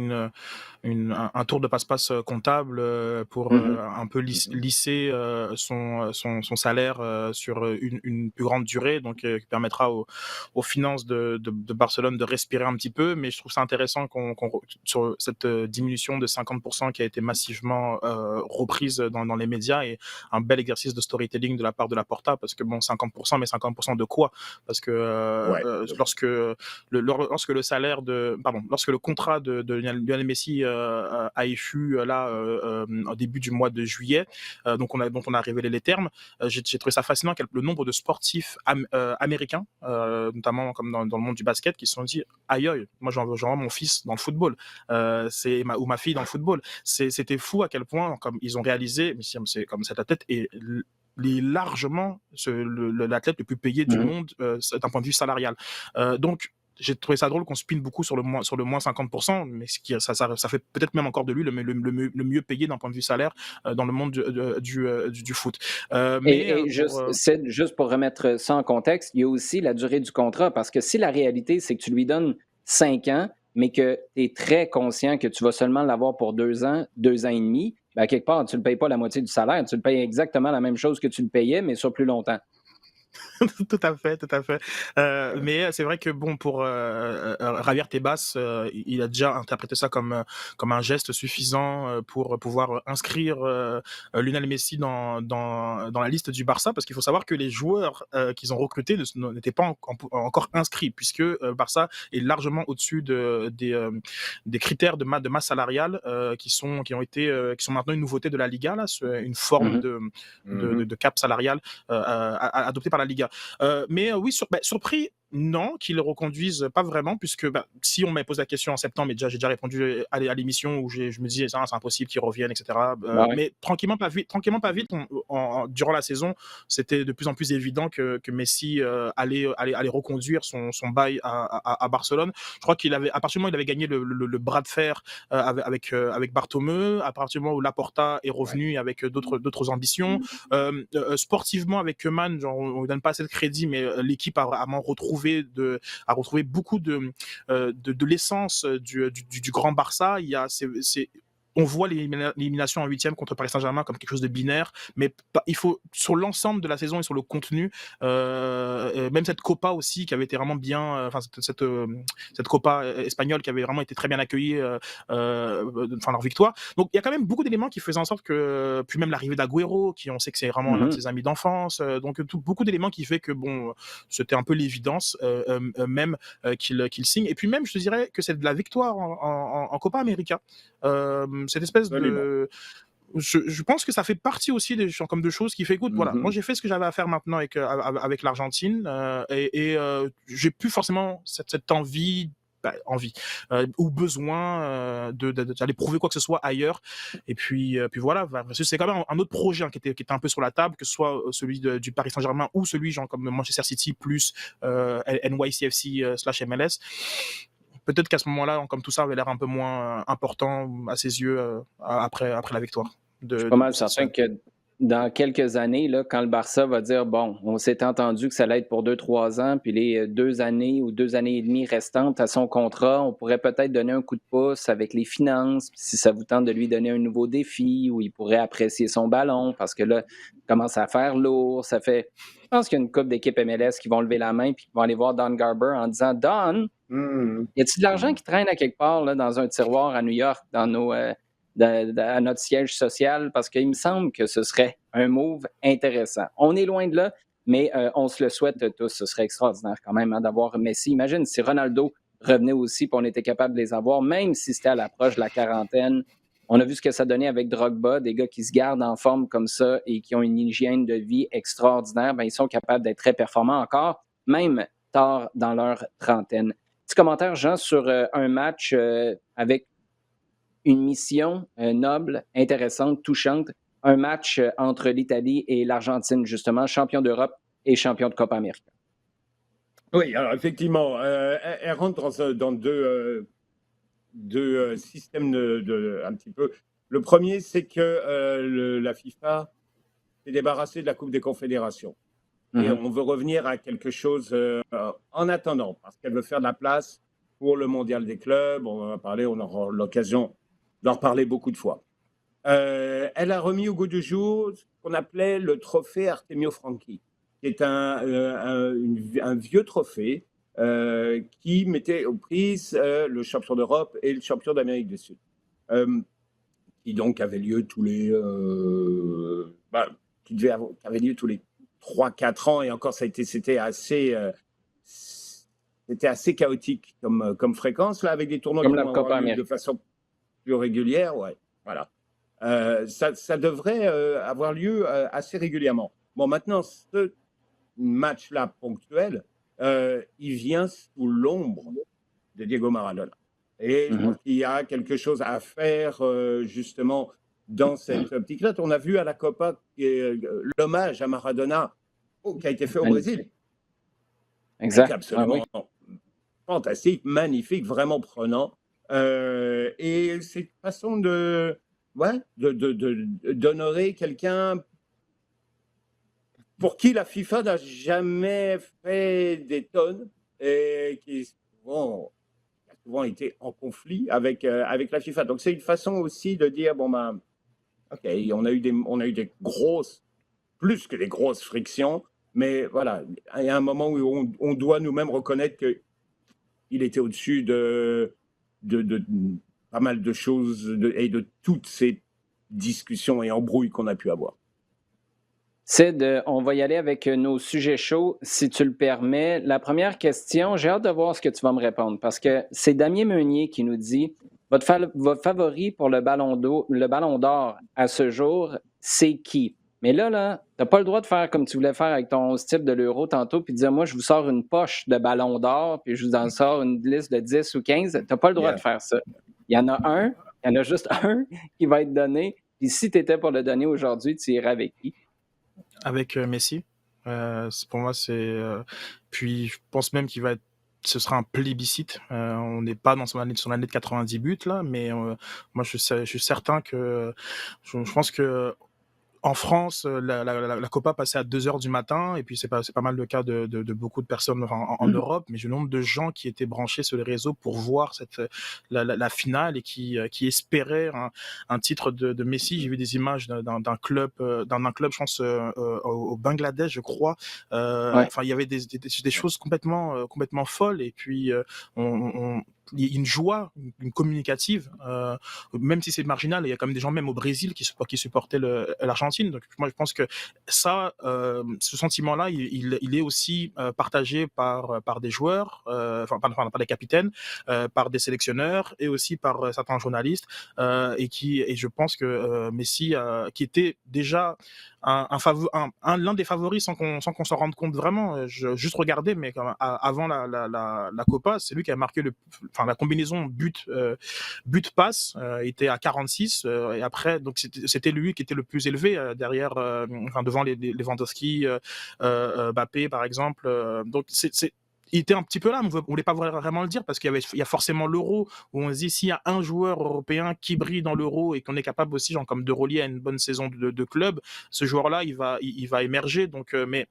un tour de passe-passe comptable pour un peu lisser son salaire sur une plus grande durée, donc qui permettra aux finances de Barcelone de respirer un petit peu. Mais je trouve ça intéressant sur cette diminution de 50% qui a été massivement reprise dans les médias, et un bel exercice de storytelling de la part de Laporta, parce que bon, 50%, mais 50% de quoi? Parce que lorsque le contrat de Lionel Messi a échu là au début du mois de juillet, dont on a révélé les termes, j'ai trouvé ça fascinant, le nombre de sportifs américains, notamment comme dans le monde du basket, qui se sont dit aïe, moi j'envoie mon fils dans le football, ou ma fille dans le football. C'était fou à quel point, comme ils ont réalisé, mais c'est comme cet athlète est largement l'athlète le plus payé du monde d'un point de vue salarial. Donc j'ai trouvé ça drôle qu'on spinne beaucoup sur le moins 50%, mais ça fait peut-être même encore de lui le mieux payé d'un point de vue salaire dans le monde du foot. Juste pour remettre ça en contexte, il y a aussi la durée du contrat, parce que si la réalité, c'est que tu lui donnes 5 ans, mais que tu es très conscient que tu vas seulement l'avoir pour 2 ans, 2 ans et demi, ben, quelque part, tu ne le payes pas la moitié du salaire, tu le payes exactement la même chose que tu le payais, mais sur plus longtemps. Tout à fait. Mais c'est vrai que bon, pour Javier Tebas, il a déjà interprété ça comme un geste suffisant pour pouvoir inscrire Lionel Messi dans la liste du Barça, parce qu'il faut savoir que les joueurs qu'ils ont recrutés n'étaient pas encore inscrits, puisque Barça est largement au-dessus des critères de masse salariale qui sont maintenant une nouveauté de la Liga, là, une forme de cap salarial adopté par la Liga. Mais oui, surpris non, qu'ils le reconduisent pas vraiment, puisque si on m'avait posé la question en septembre, et j'ai déjà répondu à l'émission où je me disais, c'est impossible qu'ils reviennent, etc. Ouais. Mais tranquillement, pas vite, durant la saison, c'était de plus en plus évident que Messi allait reconduire son bail à Barcelone. Je crois à partir du moment où il avait gagné le bras de fer avec Bartomeu, à partir du moment où Laporta est revenu avec d'autres ambitions, sportivement avec Koeman, genre on lui donne pas assez de crédit, mais l'équipe a vraiment retrouvé beaucoup de l'essence du grand Barça. On voit l'élimination en huitième contre Paris Saint-Germain comme quelque chose de binaire, mais il faut, sur l'ensemble de la saison et sur le contenu, même cette Copa aussi qui avait été vraiment bien, cette Copa espagnole qui avait vraiment été très bien accueillie, leur victoire. Donc il y a quand même beaucoup d'éléments qui faisaient en sorte que, puis même l'arrivée d'Agüero, qui on sait que c'est vraiment l'un de ses amis d'enfance, donc beaucoup d'éléments qui fait que bon, c'était un peu l'évidence même qu'il signe. Et puis même, je te dirais que c'est de la victoire en Copa América. Cette espèce de... Je pense que ça fait partie aussi de choses qui fait, écoute, voilà, moi j'ai fait ce que j'avais à faire maintenant avec l'Argentine et j'ai plus forcément cette envie ou besoin d'aller prouver quoi que ce soit ailleurs. Et puis voilà, c'est quand même un autre projet qui était un peu sur la table, que ce soit celui du Paris Saint-Germain ou celui genre comme Manchester City plus NYCFC/MLS. Peut-être qu'à ce moment-là, comme tout ça avait l'air un peu moins important à ses yeux après la victoire. Je suis pas mal certain que dans quelques années, là, quand le Barça va dire, bon, on s'était entendu que ça allait être pour 2-3 ans, puis les 2 années ou 2 années et demie restantes à son contrat, on pourrait peut-être donner un coup de pouce avec les finances, puis si ça vous tente de lui donner un nouveau défi, où il pourrait apprécier son ballon, parce que là, il commence à faire lourd, ça fait... Je pense qu'il y a une couple d'équipes MLS qui vont lever la main puis qui vont aller voir Don Garber en disant, Don, y a-t-il de l'argent qui traîne à quelque part là, dans un tiroir à New York, à notre siège social, parce qu'il me semble que ce serait un move intéressant. On est loin de là, mais on se le souhaite tous. Ce serait extraordinaire quand même d'avoir Messi. Imagine si Ronaldo revenait aussi et on était capable de les avoir, même si c'était à l'approche de la quarantaine. On a vu ce que ça donnait avec Drogba, des gars qui se gardent en forme comme ça et qui ont une hygiène de vie extraordinaire. Ils sont capables d'être très performants encore, même tard dans leur trentaine. Petit commentaire, Jean, sur un match avec une mission noble, intéressante, touchante, un match entre l'Italie et l'Argentine, justement, champion d'Europe et champion de Copa América. Oui, alors effectivement, elle rentre dans deux systèmes un petit peu. Le premier, c'est que la FIFA s'est débarrassée de la Coupe des Confédérations. Et on veut revenir à quelque chose en attendant, parce qu'elle veut faire de la place pour le mondial des clubs. On en a parlé, on aura l'occasion d'en reparler beaucoup de fois. Elle a remis au goût du jour ce qu'on appelait le trophée Artemio Franchi, qui est un vieux trophée qui mettait aux prises le champion d'Europe et le champion d'Amérique du Sud, qui donc avait lieu tous les... avait lieu tous les 3-4 ans, et encore c'était assez chaotique comme fréquence, là, avec des tournois comme qui la vont Copa avoir lieu América. de façon plus régulière. Ouais, voilà. Ça devrait avoir lieu assez régulièrement. Bon, maintenant, ce match-là ponctuel, il vient sous l'ombre de Diego Maradona. Et je pense qu'il y a quelque chose à faire justement dans cette optique-là. On a vu à la Copa l'hommage à Maradona qui a été fait au Brésil. Exact. Absolument fantastique, magnifique, vraiment prenant. Et c'est une façon d'honorer quelqu'un pour qui la FIFA n'a jamais fait des tonnes et qui a souvent été en conflit avec la FIFA. Donc c'est une façon aussi de dire, bon ben, ok, on a eu des grosses, plus que des grosses frictions, mais voilà, il y a un moment où on doit nous-mêmes reconnaître qu'il était au-dessus de pas mal de choses et de toutes ces discussions et embrouilles qu'on a pu avoir. Sid, on va y aller avec nos sujets chauds, si tu le permets. La première question, j'ai hâte de voir ce que tu vas me répondre, parce que c'est Damien Meunier qui nous dit votre favori pour le ballon d'or à ce jour, c'est qui? Mais là, tu n'as pas le droit de faire comme tu voulais faire avec ton style de l'Euro tantôt, puis de dire, moi, je vous sors une poche de ballons d'or, puis je vous en sors une liste de 10 ou 15. Tu n'as pas le droit de Yeah. faire ça. Il y en a un, il y en a juste un qui va être donné. Puis si tu étais pour le donner aujourd'hui, tu irais avec qui? Avec Messi. Pour moi, puis je pense même ce sera un plébiscite. On n'est pas dans son année de 90 buts là, mais moi je suis certain que je pense que en France, la Copa passait à 2 heures du matin, et puis c'est pas mal le cas de beaucoup de personnes en Europe, mais le nombre de gens qui étaient branchés sur les réseaux pour voir la finale et qui espéraient un titre de Messi. J'ai vu des images d'un club, je pense, au Bangladesh, je crois. Ouais. Enfin, il y avait des choses complètement folles, et puis il y a une joie, une communicative, même si c'est marginal. Il y a quand même des gens, même au Brésil, qui supportaient l'Argentine. Donc moi, je pense que ce sentiment-là, il est aussi partagé par des joueurs, par des capitaines, par des sélectionneurs, et aussi par certains journalistes, et je pense que Messi, qui était déjà l'un des favoris sans qu'on s'en rende compte vraiment. Juste regarder, mais avant la Copa, c'est lui qui a marqué la combinaison but-passe était à 46, et après, donc c'était lui qui était le plus élevé derrière, devant les Lewandowski, Mbappé par exemple. Donc il était un petit peu là, mais on voulait pas vraiment le dire, parce il y a forcément l'Euro, où on se dit, s'il y a un joueur européen qui brille dans l'Euro et qu'on est capable aussi, genre comme De Rolier, à une bonne saison de club, ce joueur-là, il va émerger. Donc, mais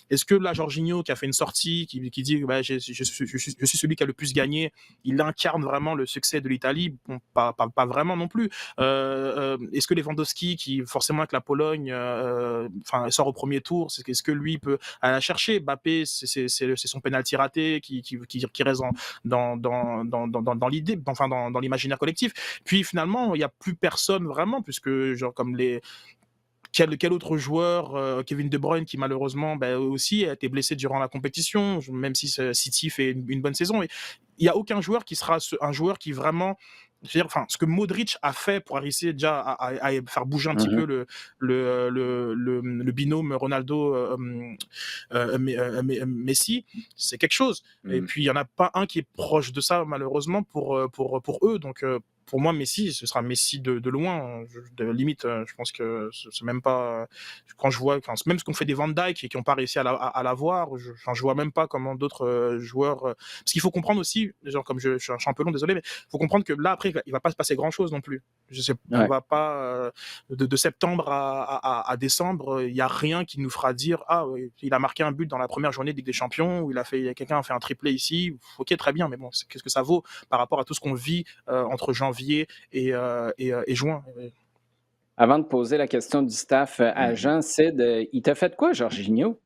est-ce que là, Jorginho, qui a fait une sortie, qui dit bah, je suis celui qui a le plus gagné, il incarne vraiment le succès de l'Italie? Bon, pas vraiment non plus. Est-ce que Lewandowski, qui forcément avec la Pologne, sort au premier tour, est-ce que lui peut aller la chercher? Mbappé, c'est son penalty raté qui reste dans l'idée, dans l'imaginaire collectif. Puis finalement, il n'y a plus personne vraiment, puisque genre comme quel autre joueur, Kevin De Bruyne, qui malheureusement aussi a été blessé durant la compétition, même si City fait une bonne saison. Il n'y a aucun joueur qui sera un joueur qui vraiment, ce que Modric a fait pour réussir déjà à faire bouger un petit peu le binôme Ronaldo Messi, c'est quelque chose. Et puis il y en a pas un qui est proche de ça, malheureusement, pour eux. Donc pour moi, Messi, ce sera Messi de loin. De limite, je pense que c'est même pas. Quand je vois, même ce qu'on fait des Van Dijk et qui n'ont pas réussi à l'avoir, je vois même pas comment d'autres joueurs. Parce qu'il faut comprendre aussi, genre comme je suis un peu long, désolé, mais il faut comprendre que là, après, il va pas se passer grand-chose non plus. Je sais, on va pas de septembre à décembre, il y a rien qui nous fera dire, ah oui, il a marqué un but dans la première journée de Ligue des Champions, ou quelqu'un a fait un triplé ici. Ok, très bien, mais bon, qu'est-ce que ça vaut par rapport à tout ce qu'on vit entre janvier et juin? Avant de poser la question du staff à Jean, Sid, il t'a fait quoi, Jorginho?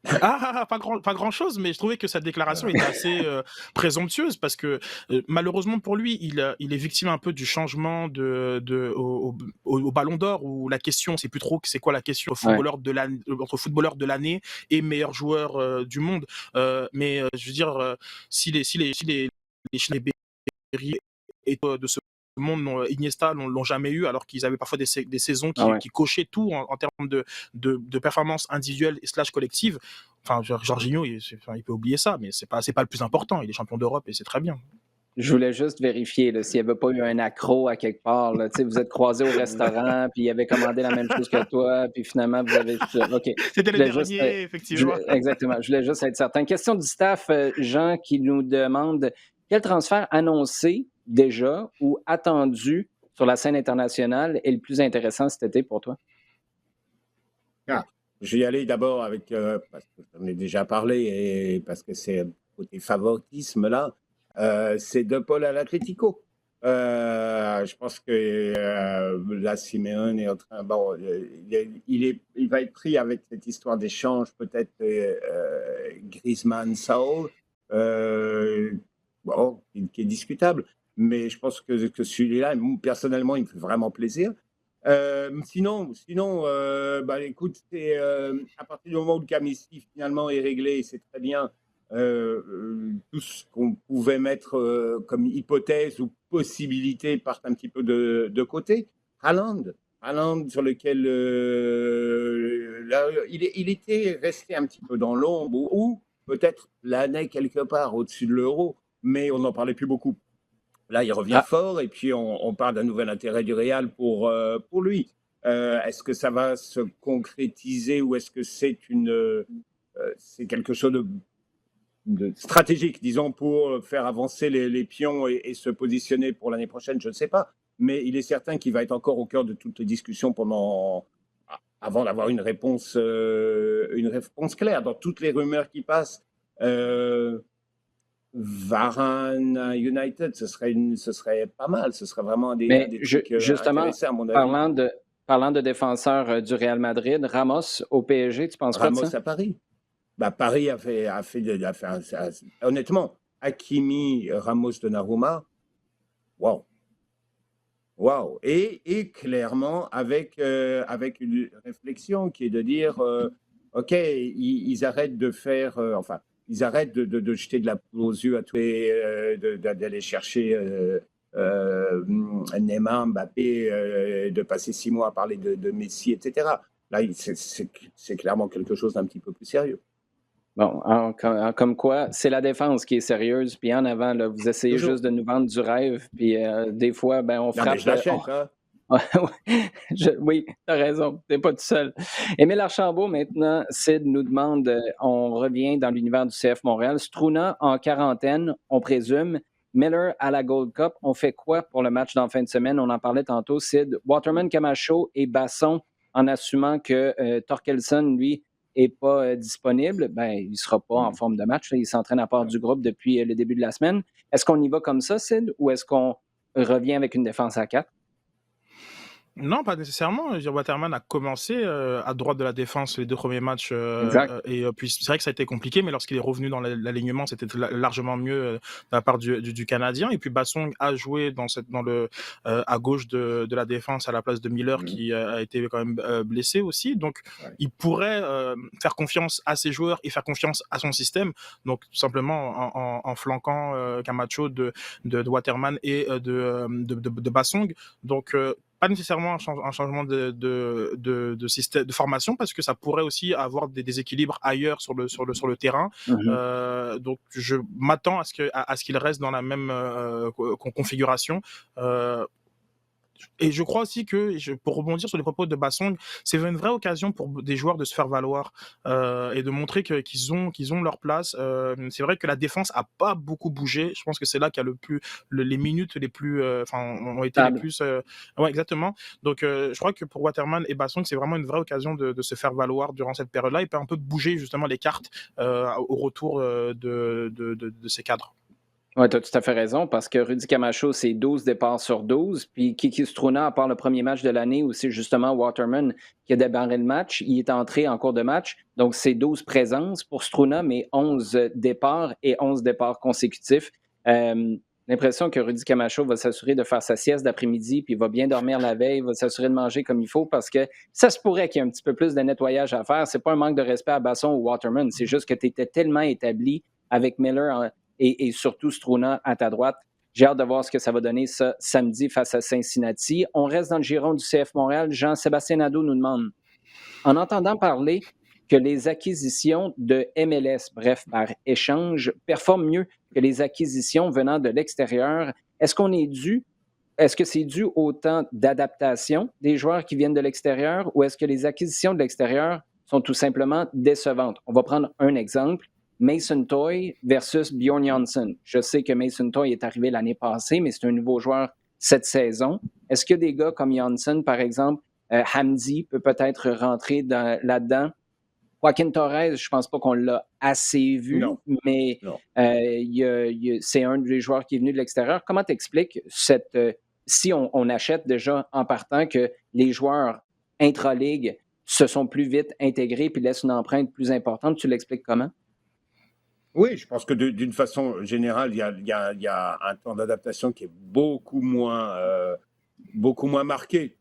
Pas grand chose, mais je trouvais que sa déclaration était assez présomptueuse, parce que malheureusement pour lui, il est victime un peu du changement au Ballon d'Or, où la question, c'est plus trop c'est quoi la question, entre footballeur de l'année et meilleur joueur du monde. Mais je veux dire, si les Ribéry et de ce monde, Iniesta l'ont jamais eu, alors qu'ils avaient parfois des saisons qui cochaient tout en termes de performance individuelle et slash collective. Enfin, Jorginho, il peut oublier ça, mais c'est pas le plus important. Il est champion d'Europe et c'est très bien. Je voulais juste vérifier s'il n'y avait pas eu un accro à quelque part. Là. Vous êtes croisés au restaurant, puis il avait commandé la même chose que toi, puis finalement, vous avez... OK. C'était le dernier, effectivement. Exactement. Je voulais juste être certain. Question du staff, Jean, qui nous demande quel transfert annoncé déjà ou attendu sur la scène internationale est le plus intéressant cet été pour toi? Je vais y aller d'abord avec, parce que j'en ai déjà parlé, et parce que c'est un côté favoritisme là, c'est De Paul à l'Atlético. Je pense que là, Simeone est en train. Bon, il va être pris avec cette histoire d'échange, peut-être Griezmann-Saul, qui est discutable. Mais je pense que celui-là, personnellement, il me fait vraiment plaisir. Sinon, écoute, c'est à partir du moment où le cas Messi finalement est réglé, c'est très bien. Tout ce qu'on pouvait mettre comme hypothèse ou possibilité part un petit peu de côté. Haaland, Haaland sur lequel là, il était resté un petit peu dans l'ombre ou peut-être l'année quelque part au-dessus de l'Euro, mais on n'en parlait plus beaucoup. Là, il revient Ah, fort et puis on parle d'un nouvel intérêt du Real pour lui. Est-ce que ça va se concrétiser ou est-ce que c'est quelque chose de stratégique, disons, pour faire avancer les pions et se positionner pour l'année prochaine? Je ne sais pas. Mais il est certain qu'il va être encore au cœur de toutes les discussions avant d'avoir une réponse claire. Dans toutes les rumeurs qui passent, Varane à United, ce serait pas mal. Ce serait vraiment un mais des trucs justement, intéressants, à mon avis. parlant de, parlant de défenseurs du Real Madrid, Ramos au PSG, tu penses quoi de ça? Ramos à Paris. Bah, Paris honnêtement, Hakimi, Ramos, Donnarumma, waouh, waouh. Et clairement, avec une réflexion qui est de dire, OK, ils arrêtent de faire, enfin, ils arrêtent de jeter de la poudre aux yeux à tous d'aller chercher Neymar, Mbappé, de passer 6 mois à parler de Messi, etc. Là, c'est clairement quelque chose d'un petit peu plus sérieux. Bon, comme quoi, c'est la défense qui est sérieuse, puis en avant, là, vous essayez Toujours. juste de nous vendre du rêve, puis des fois, ben, on Non, mais frappe. je l'achète, hein. Oui, tu as raison, tu n'es pas tout seul. Émile Archambault, maintenant, Sid nous demande, on revient dans l'univers du CF Montréal. Struna en quarantaine, on présume. Miller à la Gold Cup, on fait quoi pour le match d'en fin de semaine? On en parlait tantôt, Sid. Waterman, Camacho et Basson, en assumant que Torkelson, lui, n'est pas disponible, ben, il ne sera pas en forme de match. Là. Il s'entraîne à part du groupe depuis le début de la semaine. Est-ce qu'on y va comme ça, Sid, ou est-ce qu'on revient avec une défense à 4? Non, pas nécessairement. Je veux dire, Waterman a commencé à droite de la défense les 2 premiers matchs Exact. et puis c'est vrai que ça a été compliqué, mais lorsqu'il est revenu dans l'alignement, c'était largement mieux de la part du Canadien. Et puis Bassong a joué à gauche de la défense à la place de Miller qui a été quand même blessé aussi. Donc Ouais. il pourrait faire confiance à ses joueurs et faire confiance à son système. Donc tout simplement en flanquant Camacho de Waterman et de Bassong. Donc pas nécessairement un changement de système de formation parce que ça pourrait aussi avoir des déséquilibres ailleurs sur le terrain. Donc je m'attends à ce qu'il reste dans la même configuration. Et je crois aussi que, pour rebondir sur les propos de Bassong, c'est une vraie occasion pour des joueurs de se faire valoir et de montrer qu'ils ont leur place. C'est vrai que la défense a pas beaucoup bougé. Je pense que c'est là qu'il y a les minutes les plus, ont été les plus. Ouais, exactement. Donc, je crois que pour Waterman et Bassong, c'est vraiment une vraie occasion de se faire valoir durant cette période-là et peut un peu bouger justement les cartes au retour de ces cadres. Oui, tu as tout à fait raison, parce que Rudy Camacho, c'est 12 départs sur 12. Puis Kiki Struna, à part le premier match de l'année, où c'est justement Waterman qui a débarré le match, il est entré en cours de match. Donc, c'est 12 présences pour Struna, mais 11 départs et 11 départs consécutifs. L'impression que Rudy Camacho va s'assurer de faire sa sieste d'après-midi, puis il va bien dormir la veille, va s'assurer de manger comme il faut, parce que ça se pourrait qu'il y ait un petit peu plus de nettoyage à faire. C'est pas un manque de respect à Basson ou Waterman, c'est juste que tu étais tellement établi avec Miller et surtout Struna à ta droite. J'ai hâte de voir ce que ça va donner ça samedi face à Cincinnati. On reste dans le giron du CF Montréal. Jean-Sébastien Nadeau nous demande, en entendant parler que les acquisitions de MLS, bref, par échange, performent mieux que les acquisitions venant de l'extérieur, est-ce que c'est dû au temps d'adaptation des joueurs qui viennent de l'extérieur ou est-ce que les acquisitions de l'extérieur sont tout simplement décevantes? On va prendre un exemple. Mason Toy versus Bjorn Janssen. Je sais que Mason Toy est arrivé l'année passée, mais c'est un nouveau joueur cette saison. Est-ce que des gars comme Janssen, par exemple, Hamdi peut peut-être rentrer là-dedans? Joaquin Torres, je ne pense pas qu'on l'a assez vu, Non. mais Non. c'est un des joueurs qui est venu de l'extérieur. Comment t'expliques si on achète déjà en partant que les joueurs intra-ligue se sont plus vite intégrés puis laissent une empreinte plus importante, tu l'expliques comment? Oui, je pense que d'une façon générale, il y a un temps d'adaptation qui est beaucoup moins marqué.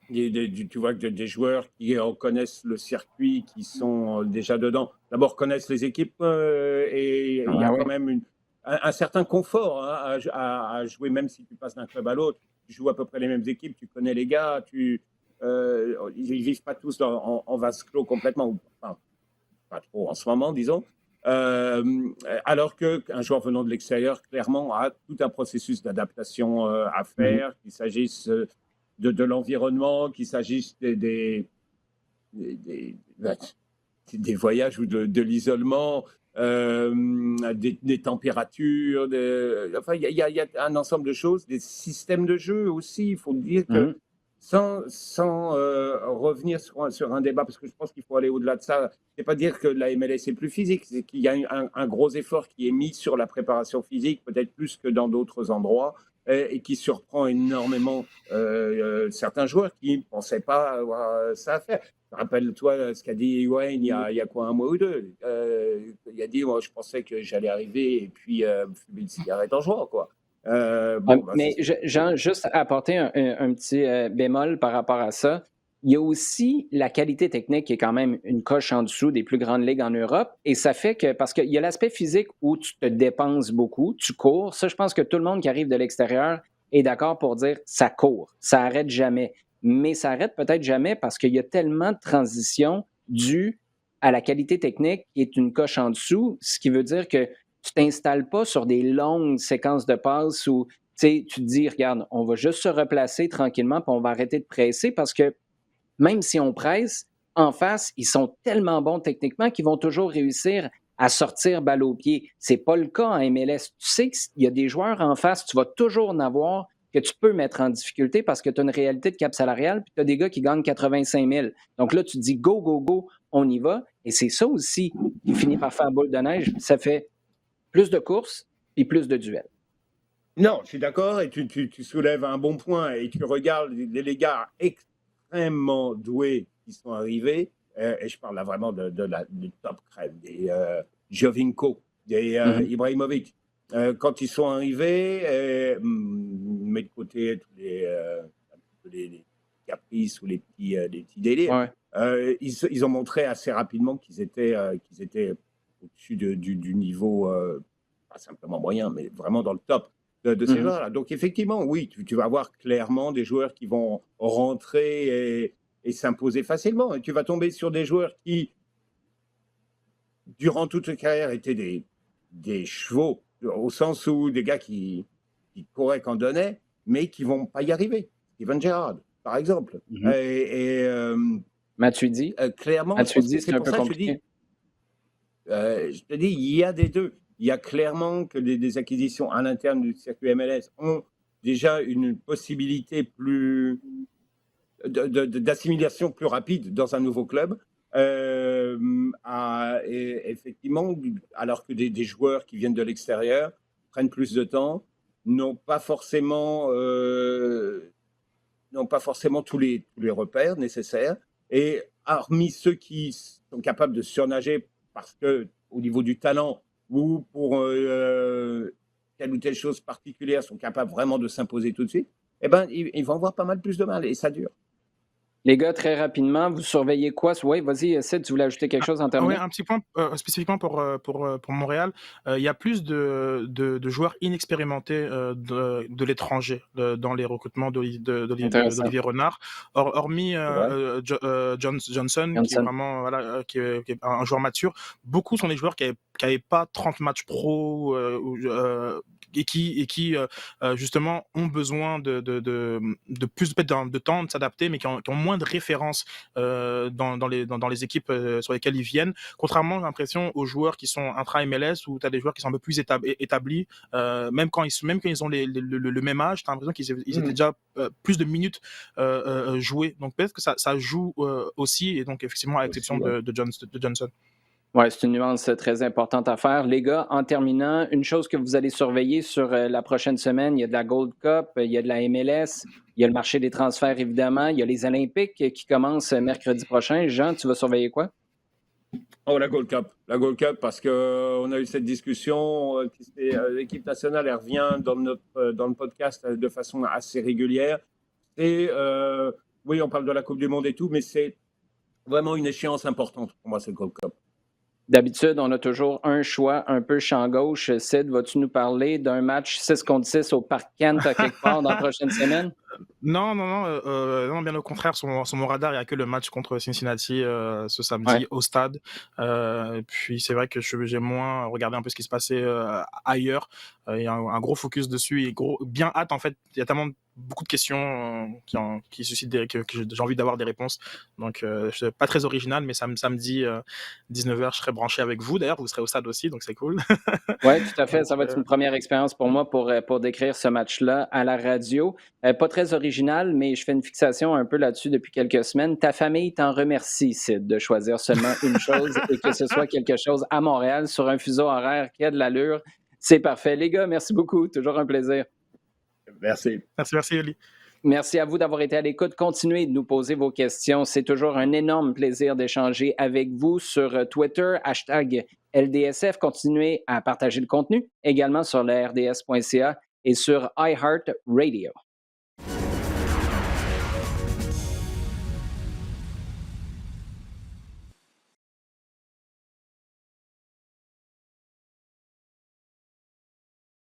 Tu vois que des joueurs qui connaissent le circuit, qui sont déjà dedans, d'abord connaissent les équipes et il y a quand même un certain confort à jouer, même si tu passes d'un club à l'autre. Tu joues à peu près les mêmes équipes, tu connais les gars, ils ne vivent pas tous en vase clos complètement, enfin, pas trop en ce moment, disons. Alors qu'un joueur venant de l'extérieur, clairement, a tout un processus d'adaptation à faire, qu'il s'agisse de l'environnement, qu'il s'agisse des, des voyages ou de l'isolement, des températures. Enfin, il y a un ensemble de choses, des systèmes de jeu aussi. Il faut dire que sans revenir sur un débat, parce que je pense qu'il faut aller au-delà de ça, c'est pas dire que la MLS est plus physique, c'est qu'il y a un gros effort qui est mis sur la préparation physique, peut-être plus que dans d'autres endroits, et qui surprend énormément certains joueurs qui ne pensaient pas avoir ça à faire. Rappelle-toi ce qu'a dit Wayne il y a quoi, un mois ou deux. Il a dit, moi, je pensais que j'allais arriver et puis fumer une cigarette en jouant, quoi. Mais Jean, juste apporter un petit bémol par rapport à ça. Il y a aussi la qualité technique qui est quand même une coche en dessous des plus grandes ligues en Europe. Et ça fait que, parce qu'il y a l'aspect physique où tu te dépenses beaucoup, tu cours. Ça, je pense que tout le monde qui arrive de l'extérieur est d'accord pour dire ça court, ça arrête jamais. Mais ça arrête peut-être jamais parce qu'il y a tellement de transitions dues à la qualité technique qui est une coche en dessous, ce qui veut dire que tu ne t'installes pas sur des longues séquences de passes où tu te dis, regarde, on va juste se replacer tranquillement puis on va arrêter de presser parce que même si on presse, en face, ils sont tellement bons techniquement qu'ils vont toujours réussir à sortir balle au pied. Ce n'est pas le cas en MLS. Tu sais qu'il y a des joueurs en face, tu vas toujours en avoir que tu peux mettre en difficulté parce que tu as une réalité de cap salarial puis tu as des gars qui gagnent 85 000. Donc là, tu te dis go, go, go, on y va. Et c'est ça aussi qui finit par faire boule de neige. Ça fait plus de courses et plus de duels. Non, je suis d'accord et tu soulèves un bon point et tu regardes les gars extrêmement doués qui sont arrivés, et je parle là vraiment du top crème, des Jovinko, des Ibrahimovic. Quand ils sont arrivés, met de côté tous les caprices ou les petits délires, ils ont montré assez rapidement qu'ils étaient au-dessus du niveau, pas simplement moyen, mais vraiment dans le top de ces joueurs-là. Donc effectivement, oui, tu vas avoir clairement des joueurs qui vont rentrer et s'imposer facilement. Et tu vas tomber sur des joueurs qui, durant toute leur carrière, étaient des chevaux, au sens où des gars qui couraient quand donnaient, mais qui ne vont pas y arriver. Steven Gerrard, par exemple. Matuidi. Clairement, Matuidi, c'est un peu compliqué. Je te dis, il y a des deux. Il y a clairement que des acquisitions à l'interne du circuit MLS ont déjà une possibilité d'assimilation plus rapide dans un nouveau club. Effectivement, alors que des joueurs qui viennent de l'extérieur prennent plus de temps, n'ont pas forcément tous les repères nécessaires. Et hormis ceux qui sont capables de surnager parce que au niveau du talent ou pour telle ou telle chose particulière sont capables vraiment de s'imposer tout de suite, eh ben, ils vont avoir pas mal plus de mal et ça dure. Les gars, très rapidement, vous surveillez quoi? Oui, vas-y, Sid, tu voulais ajouter quelque chose en terminant? Oui, un petit point spécifiquement pour Montréal. Il y a plus de joueurs inexpérimentés de l'étranger dans les recrutements d'Olivier Renard. Hormis Johnson, qui est vraiment qui est un joueur mature, beaucoup sont des joueurs qui n'avaient pas 30 matchs pro et qui justement ont besoin de plus de temps de s'adapter, mais qui ont moins de références dans les équipes sur lesquelles ils viennent, contrairement, j'ai l'impression, aux joueurs qui sont intra-MLS, où tu as des joueurs qui sont un peu plus établis, même quand ils ont le même âge, tu as l'impression qu'ils étaient déjà plus de minutes jouées. Donc peut-être que ça joue aussi, et donc effectivement à l'exception de Johnson. Oui, c'est une nuance très importante à faire. Les gars, en terminant, une chose que vous allez surveiller sur la prochaine semaine, il y a de la Gold Cup, il y a de la MLS, il y a le marché des transferts, évidemment, il y a les Olympiques qui commencent mercredi prochain. Jean, tu vas surveiller quoi? Oh, la Gold Cup. La Gold Cup, parce qu'on a eu cette discussion, l'équipe nationale, elle revient dans le podcast de façon assez régulière. Et oui, on parle de la Coupe du Monde et tout, mais c'est vraiment une échéance importante pour moi, cette Gold Cup. D'habitude, on a toujours un choix un peu champ gauche. Sid, vas-tu nous parler d'un match 6 contre 6 au Parc Kent à quelque part dans la prochaine semaine? Non, non, non, non, bien au contraire, sur mon radar, il y a que le match contre Cincinnati, ce Ouais. samedi au stade. Puis c'est vrai que j'ai moins regardé un peu ce qui se passait, ailleurs. Il y a un gros focus dessus et bien hâte en fait. Il y a tellement beaucoup de questions, qui suscitent que j'ai envie d'avoir des réponses. Donc c'est pas très original, mais samedi, 19h, je serai branché avec vous. D'ailleurs, vous serez au stade aussi, donc c'est cool. Oui, tout à fait. Donc Ça va être une première expérience pour moi pour décrire ce match-là à la radio. Pas très original, mais je fais une fixation un peu là-dessus depuis quelques semaines. Ta famille t'en remercie, Sid, de choisir seulement une chose et que ce soit quelque chose à Montréal sur un fuseau horaire qui a de l'allure. C'est parfait. Les gars, merci beaucoup. Toujours un plaisir. Merci. merci, merci Oli. Merci à vous d'avoir été à l'écoute. Continuez de nous poser vos questions. C'est toujours un énorme plaisir d'échanger avec vous sur Twitter, hashtag LDSF. Continuez à partager le contenu également sur le rds.ca et sur iHeartRadio.